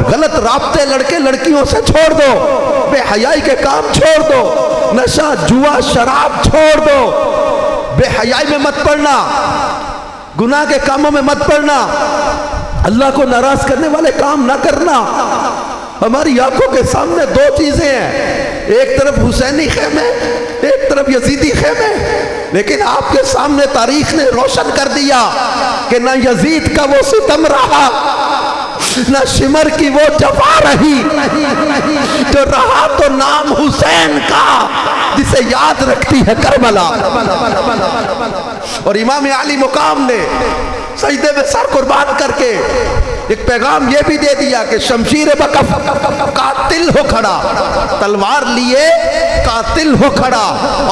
غلط رابطے لڑکے لڑکیوں سے چھوڑ دو، بے حیائی کے کام چھوڑ دو، نشہ جوا شراب چھوڑ دو، بے حیائی میں مت پڑنا، گناہ کے کاموں میں مت پڑنا، اللہ کو ناراض کرنے والے کام نہ کرنا. ہماری آنکھوں کے سامنے دو چیزیں ہیں، ایک طرف حسینی خیمے، ایک طرف یزیدی خیمے، لیکن آپ کے سامنے تاریخ نے روشن کر دیا کہ نہ یزید کا وہ ستم رہا، نہ شمر کی وہ جفا رہی، جو رہا تو نام حسین کا جسے یاد رکھتی ہے کربلا. اور امام علی مقام نے سجدے میں سر قربان کر کے ایک پیغام یہ بھی دے دیا کہ شمشیر بکف قاتل ہو کھڑا، تلوار لیے قاتل ہو کھڑا،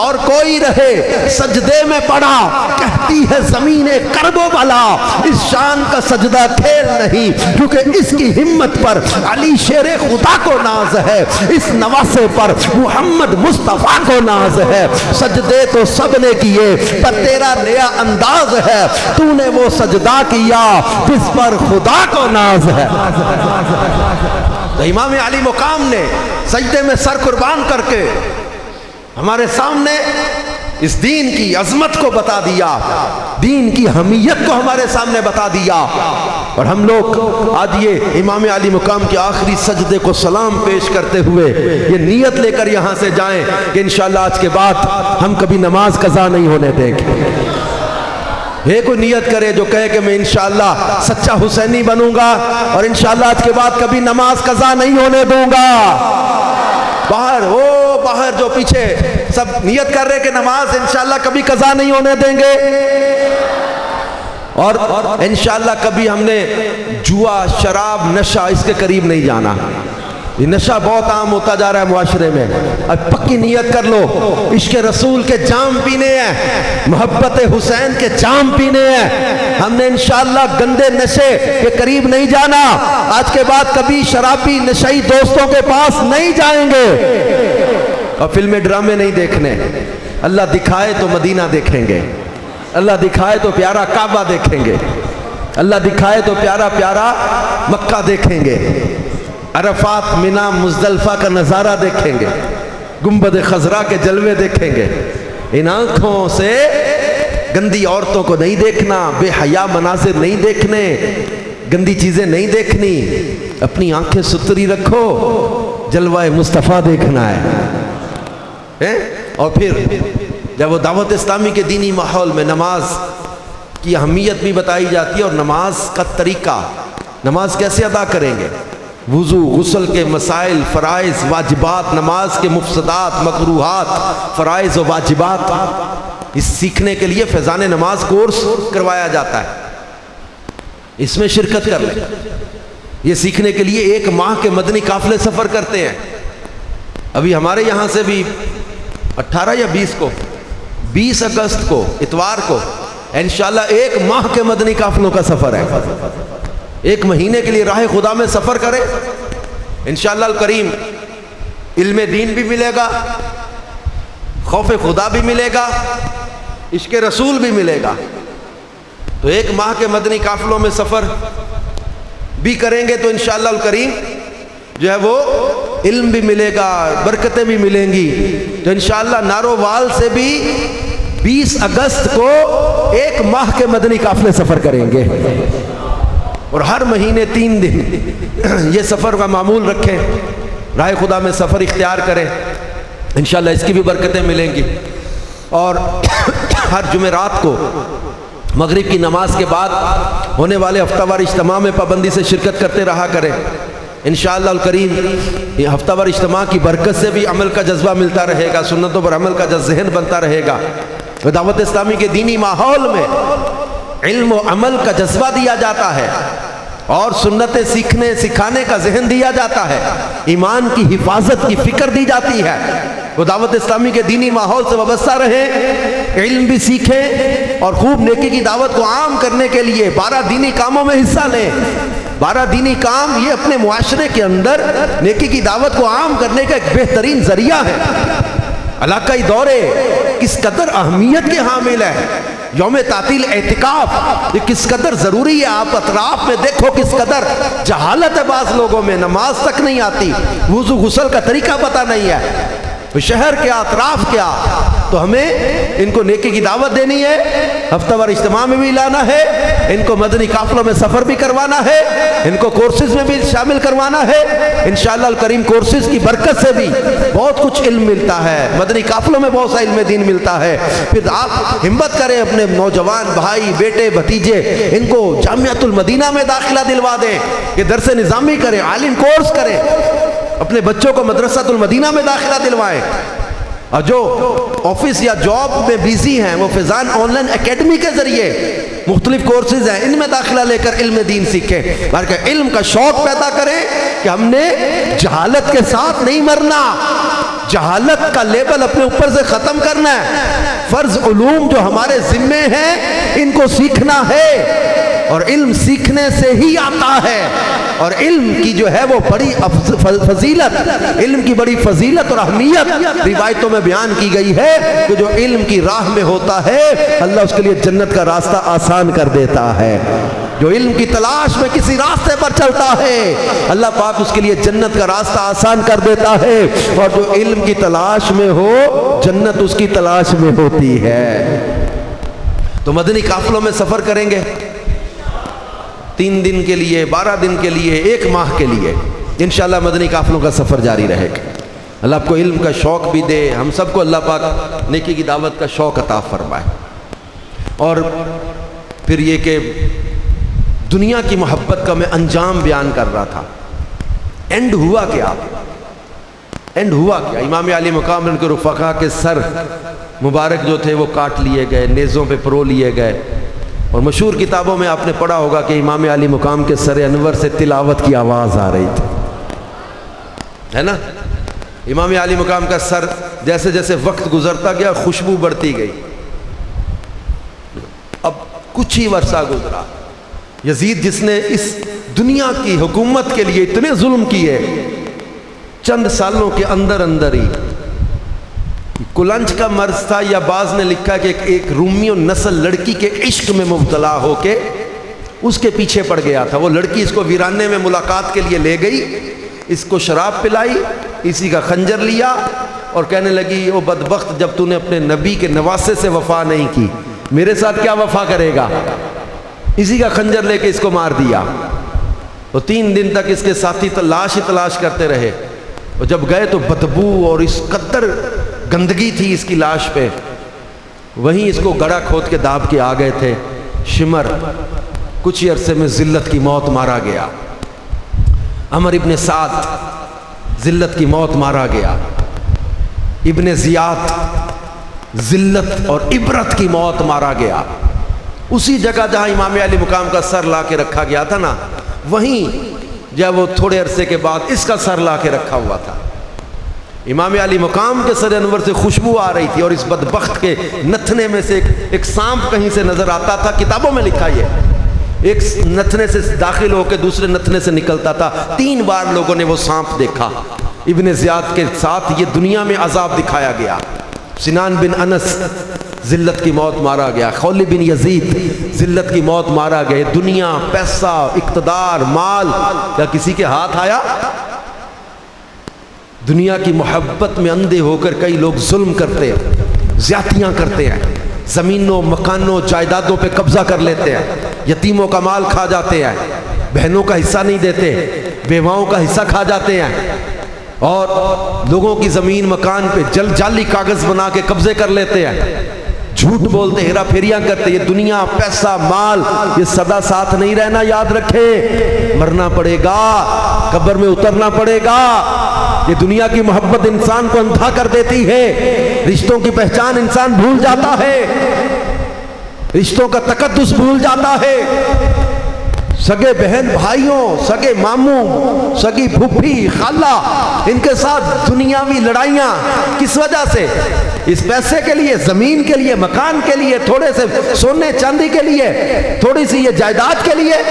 اور کوئی رہے سجدے میں پڑا، کہتی ہے زمین کرب و بلا اس شان کا سجدہ کھیل نہیں، کیونکہ اس کی ہمت پر علی شیر خدا کو ناز ہے، اس نواسے پر محمد مصطفیٰ کو ناز ہے. سجدے تو سب نے کیے پر تیرا نیا انداز ہے، تو نے وہ سجدہ کیا جس پر خدا کو ناز ہے. تو امام علی مقام نے سجدے میں سر قربان کر کے ہمارے سامنے اس دین کی عظمت کو بتا دیا، دین کی اہمیت کو ہمارے سامنے بتا دیا. اور ہم لوگ آج یہ امام علی مقام کے آخری سجدے کو سلام پیش کرتے ہوئے یہ نیت لے کر یہاں سے جائیں کہ انشاءاللہ آج کے بعد ہم کبھی نماز قضا نہیں ہونے دیں گے. یہ کوئی نیت کرے جو کہے کہ میں انشاءاللہ سچا حسینی بنوں گا اور انشاءاللہ آج کے بعد کبھی نماز قضا نہیں ہونے دوں گا. باہر جو پیچھے سب نیت کر رہے کہ نماز انشاءاللہ کبھی قضا نہیں ہونے دیں گے، اور انشاءاللہ کبھی ہم نے جوا شراب نشہ اس کے قریب نہیں جانا. یہ نشہ بہت عام ہوتا جا رہا ہے معاشرے میں. اب پکی نیت کر لو، عشق رسول کے جام پینے ہیں، محبت حسین کے جام پینے ہیں. ہم نے انشاءاللہ گندے نشے کے قریب نہیں جانا. آج کے بعد کبھی شرابی نشئی دوستوں کے پاس نہیں جائیں گے، اور فلمیں ڈرامے نہیں دیکھنے. اللہ دکھائے تو مدینہ دیکھیں گے، اللہ دکھائے تو پیارا کعبہ دیکھیں گے، اللہ دکھائے تو پیارا پیارا مکہ دیکھیں گے، عرفات منی مزدلفہ کا نظارہ دیکھیں گے، گنبد خضرا کے جلوے دیکھیں گے. ان آنکھوں سے گندی عورتوں کو نہیں دیکھنا، بے حیا مناظر نہیں دیکھنے، گندی چیزیں نہیں دیکھنی، اپنی آنکھیں ستھری رکھو، جلوہ مصطفیٰ دیکھنا ہے۔ اور پھر جب وہ دعوت اسلامی کے دینی ماحول میں نماز کی اہمیت بھی بتائی جاتی ہے اور نماز کا طریقہ، نماز کیسے ادا کریں گے، وضو، غسل کے مسائل، فرائض، واجبات، نماز کے مفسدات، مکروہات، فرائض و واجبات، اس سیکھنے کے لیے فیضان نماز کورس کروایا جاتا ہے، اس میں شرکت کر لیں۔ یہ سیکھنے کے لیے 1 ماہ کے مدنی قافلے سفر کرتے ہیں۔ ابھی ہمارے یہاں سے بھی 18 یا 20 اگست کو اتوار کو انشاءاللہ 1 ماہ کے مدنی قافلوں کا سفر ہے۔ 1 مہینے کے لیے راہ خدا میں سفر کریں، انشاءاللہ الکریم علم دین بھی ملے گا، خوف خدا بھی ملے گا، عشق رسول بھی ملے گا۔ تو 1 ماہ کے مدنی قافلوں میں سفر بھی کریں گے تو انشاءاللہ الکریم جو ہے وہ علم بھی ملے گا، برکتیں بھی ملیں گی۔ تو انشاءاللہ نارووال سے بھی 20 اگست کو 1 ماہ کے مدنی قافلے سفر کریں گے، اور ہر مہینے 3 دن یہ سفر کا معمول رکھیں، راہ خدا میں سفر اختیار کریں، انشاءاللہ اس کی بھی برکتیں ملیں گی۔ اور ہر جمعرات کو مغرب کی نماز کے بعد ہونے والے ہفتہ وار اجتماع میں پابندی سے شرکت کرتے رہا کریں، انشاءاللہ الکریم یہ ہفتہ وار اجتماع کی برکت سے بھی عمل کا جذبہ ملتا رہے گا، سنتوں پر عمل کا ذہن بنتا رہے گا۔ دعوت اسلامی کے دینی ماحول میں علم و عمل کا جذبہ دیا جاتا ہے، اور سنتیں سیکھنے سکھانے کا ذہن دیا جاتا ہے، ایمان کی حفاظت کی فکر دی جاتی ہے۔ وہ دعوت اسلامی کے دینی ماحول سے وابستہ رہیں، علم بھی سیکھیں، اور خوب نیکی کی دعوت کو عام کرنے کے لیے 12 دینی کاموں میں حصہ لیں۔ 12 دینی کام یہ اپنے معاشرے کے اندر نیکی کی دعوت کو عام کرنے کا ایک بہترین ذریعہ ہے۔ علاقائی دورے کس قدر اہمیت کے حامل ہے، یوم تعطیل اعتکاف یہ کس قدر ضروری ہے، آپ اطراف میں دیکھو کس قدر جہالت ہے، بعض لوگوں میں نماز تک نہیں آتی، وضو غسل کا طریقہ پتہ نہیں ہے، شہر کیا اطراف کیا۔ تو ہمیں ان کو نیکی کی دعوت دینی ہے، ہفتہ وار اجتماع میں بھی لانا ہے، ان کو مدنی قافلوں میں سفر بھی کروانا ہے، ان کو کورسز میں بھی شامل کروانا ہے۔ انشاءاللہ الکریم کورسز کی برکت سے بھی بہت کچھ علم ملتا ہے، مدنی قافلوں میں بہت سا علم دین ملتا ہے۔ پھر آپ ہمت کریں، اپنے نوجوان بھائی بیٹے بھتیجے ان کو جامعۃ المدینہ میں داخلہ دلوا دیں کہ درس نظامی کریں، عالم کورس کریں، اپنے بچوں کو مدرسۃ المدینہ میں داخلہ دلوائیں۔ اور جو آفس یا جاب میں بیزی ہیں وہ فیضان آن لائن اکیڈمی کے ذریعے مختلف کورسز ہیں، ان میں داخلہ لے کر علم دین سیکھیں، بلکہ علم کا شوق پیدا کریں کہ ہم نے جہالت کے ساتھ نہیں مرنا، جہالت کا لیبل اپنے اوپر سے ختم کرنا ہے، فرض علوم جو ہمارے ذمے ہیں ان کو سیکھنا ہے، اور علم سیکھنے سے ہی آتا ہے۔ اور علم کی جو ہے وہ بڑی فضیلت، علم کی بڑی فضیلت اور اہمیت روایتوں میں بیان کی گئی ہے کہ جو علم کی راہ میں ہوتا ہے اللہ اس کے لیے جنت کا راستہ آسان کر دیتا ہے۔ جو علم کی تلاش میں کسی راستے پر چلتا ہے اللہ پاک اس کے لیے جنت کا راستہ آسان کر دیتا ہے، اور جو علم کی تلاش میں ہو جنت اس کی تلاش میں ہوتی ہے۔ تو مدنی قافلوں میں سفر کریں گے 3 دن کے لیے، 12 دن کے لیے، 1 ماہ کے لیے، انشاءاللہ مدنی قافلوں کا سفر جاری رہے گا۔ اللہ آپ کو علم کا شوق بھی دے، ہم سب کو اللہ پاک نیکی کی دعوت کا شوق عطا فرمائے۔ اور پھر یہ کہ دنیا کی محبت کا میں انجام بیان کر رہا تھا، اینڈ ہوا کیا؟ اینڈ ہوا کیا؟ امام علی مقام ان کے رفقا کے سر مبارک جو تھے وہ کاٹ لیے گئے، نیزوں پہ پرو لیے گئے، اور مشہور کتابوں میں آپ نے پڑھا ہوگا کہ امام علی مقام کے سر انور سے تلاوت کی آواز آ رہی تھی، ہے نا؟ امام علی مقام کا سر جیسے جیسے وقت گزرتا گیا خوشبو بڑھتی گئی۔ اب کچھ ہی عرصہ گزرا، یزید جس نے اس دنیا کی حکومت کے لیے اتنے ظلم کیے، چند سالوں کے اندر اندر ہی کلنچ کا مرض تھا، یا بعض نے لکھا کہ ایک رومیو نسل لڑکی کے عشق میں مبتلا ہو کے اس کے پیچھے پڑ گیا تھا۔ وہ لڑکی اس کو ویرانے میں ملاقات کے لیے لے گئی، اس کو شراب پلائی، اسی کا خنجر لیا اور کہنے لگی او بدبخت، جب تو نے اپنے نبی کے نواسے سے وفا نہیں کی میرے ساتھ کیا وفا کرے گا؟ اسی کا خنجر لے کے اس کو مار دیا۔ وہ 3 دن تک اس کے ساتھی لاش ہی تلاش کرتے رہے، اور جب گئے تو بدبو اور اس قدر گندگی تھی اس کی لاش پہ، وہیں اس کو گڑھا کھود کے داب کے آ گئے تھے۔ شمر کچھ ہی عرصے میں ذلت کی موت مارا گیا، عمر ابن سعد ذلت کی موت مارا گیا، ابن زیاد ذلت اور عبرت کی موت مارا گیا۔ اسی جگہ جہاں امام علی مقام کا سر لا کے رکھا گیا تھا نا، وہیں جب وہ تھوڑے عرصے کے بعد اس کا سر لا کے رکھا ہوا تھا۔ امام علی مقام کے سر انور سے خوشبو آ رہی تھی، اور اس بدبخت کے نتھنے میں سے ایک سانپ کہیں سے نظر آتا تھا، کتابوں میں لکھا یہ، ایک نتھنے سے داخل ہو کے دوسرے نتھنے سے نکلتا تھا۔ 3 بار لوگوں نے وہ سانپ دیکھا۔ ابن زیاد کے ساتھ یہ دنیا میں عذاب دکھایا گیا۔ سنان بن انس ذلت کی موت مارا گیا، خولی بن یزید ذلت کی موت مارا گئے۔ دنیا، پیسہ، اقتدار، مال کیا کسی کے ہاتھ آیا؟ دنیا کی محبت میں اندھے ہو کر کئی لوگ ظلم کرتے ہیں، زیادتیاں کرتے ہیں، زمینوں، مکانوں، جائیدادوں پہ قبضہ کر لیتے ہیں، یتیموں کا مال کھا جاتے ہیں، بہنوں کا حصہ نہیں دیتے، بیواؤں کا حصہ کھا جاتے ہیں، اور لوگوں کی زمین مکان پہ جعلی کاغذ بنا کے قبضے کر لیتے ہیں، جھوٹ بولتے، ہیرا پھیریاں کرتے۔ یہ دنیا، پیسہ، مال، یہ سدا ساتھ نہیں رہنا، یاد رکھے، مرنا پڑے گا، قبر میں اترنا پڑے گا۔ یہ دنیا کی محبت انسان کو اندھا کر دیتی ہے، رشتوں کی پہچان انسان بھول جاتا ہے، رشتوں کا تقدس بھول جاتا ہے۔ سگے بہن بھائیوں، سگے ماموں، سگی پھوپھی، خالہ، ان کے ساتھ دنیاوی لڑائیاں کس وجہ سے؟ اس پیسے کے لیے، زمین کے لیے، مکان کے لیے، تھوڑے سے سونے چاندی کے لیے، تھوڑی سی یہ جائیداد کے لیے،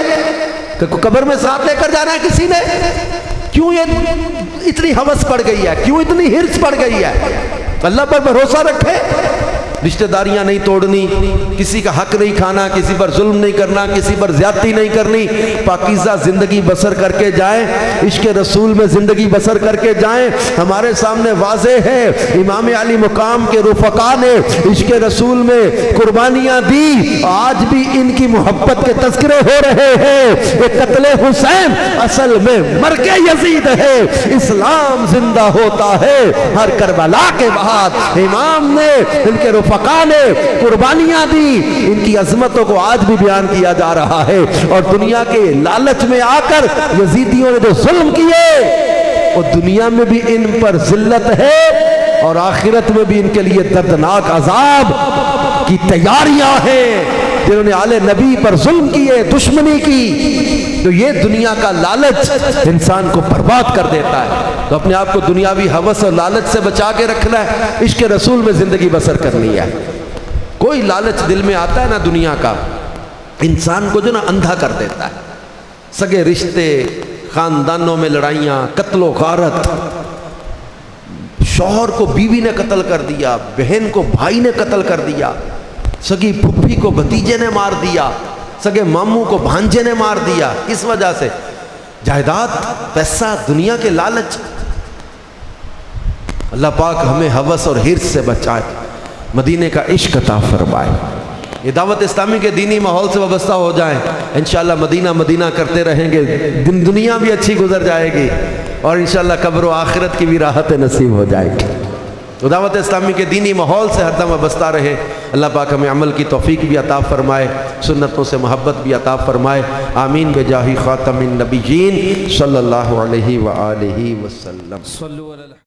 کہ قبر میں ساتھ لے کر جانا ہے کسی نے؟ کیوں یہ اتنی ہوس پڑ گئی ہے؟ کیوں اتنی ہرس پڑ گئی ہے؟ اللہ پر بھروسہ رکھے، رشتہ داریاں نہیں توڑنی، کسی کا حق نہیں کھانا، کسی پر ظلم نہیں کرنا، کسی پر زیادتی نہیں کرنی، پاکیزہ زندگی بسر کر کے جائیں، عشق رسول میں زندگی بسر کر کے جائیں۔ ہمارے سامنے واضح ہے، امام علی مقام کے رفقا نے عشق رسول میں قربانیاں دی، آج بھی ان کی محبت کے تذکرے ہو رہے ہیں۔ یہ قتل حسین اصل میں مرگ یزید ہے، اسلام زندہ ہوتا ہے ہر کربلا کے بعد۔ امام نے، ان کے فقا نے قربانیاں دی، ان کی عظمتوں کو آج بھی بیان کیا جا رہا ہے، اور دنیا کے لالچ میں آ کر یزیدیوں نے جو ظلم کیے، وہ دنیا میں بھی ان پر ذلت ہے، اور آخرت میں بھی ان کے لیے دردناک عذاب کی تیاریاں ہیں۔ جنہوں نے آل نبی پر ظلم کیے، دشمنی کی، تو یہ دنیا کا لالچ انسان کو برباد کر دیتا ہے۔ تو اپنے آپ کو دنیاوی ہوس اور لالچ سے بچا کے رکھنا ہے، عشق رسول میں زندگی بسر کرنی ہے۔ کوئی لالچ دل میں آتا ہے نا دنیا کا، انسان کو جو نا اندھا کر دیتا ہے۔ سگے رشتے، خاندانوں میں لڑائیاں، قتل و غارت، شوہر کو بیوی نے قتل کر دیا، بہن کو بھائی نے قتل کر دیا، سگی پھپھی کو بھتیجے نے مار دیا، سگے ماموں کو بھانجے نے مار دیا۔ کس وجہ سے؟ جائیداد، پیسہ، دنیا کے لالچ۔ اللہ پاک ہمیں ہوس اور حرص سے بچائے، مدینے کا عشق عطا فرمائے۔ یہ دعوت اسلامی کے دینی ماحول سے وابستہ ہو جائیں، انشاءاللہ مدینہ مدینہ کرتے رہیں گے، دنیا بھی اچھی گزر جائے گی، اور انشاءاللہ قبر و آخرت کی بھی راحت نصیب ہو جائے گی۔ تو دعوت اسلامی کے دینی ماحول سے ہر دم وابستہ رہے۔ اللہ پاک ہمیں عمل کی توفیق بھی عطا فرمائے، سنتوں سے محبت بھی عطا فرمائے۔ آمین بجاہ خاتم النبیین صلی اللہ علیہ وآلہ وسلم۔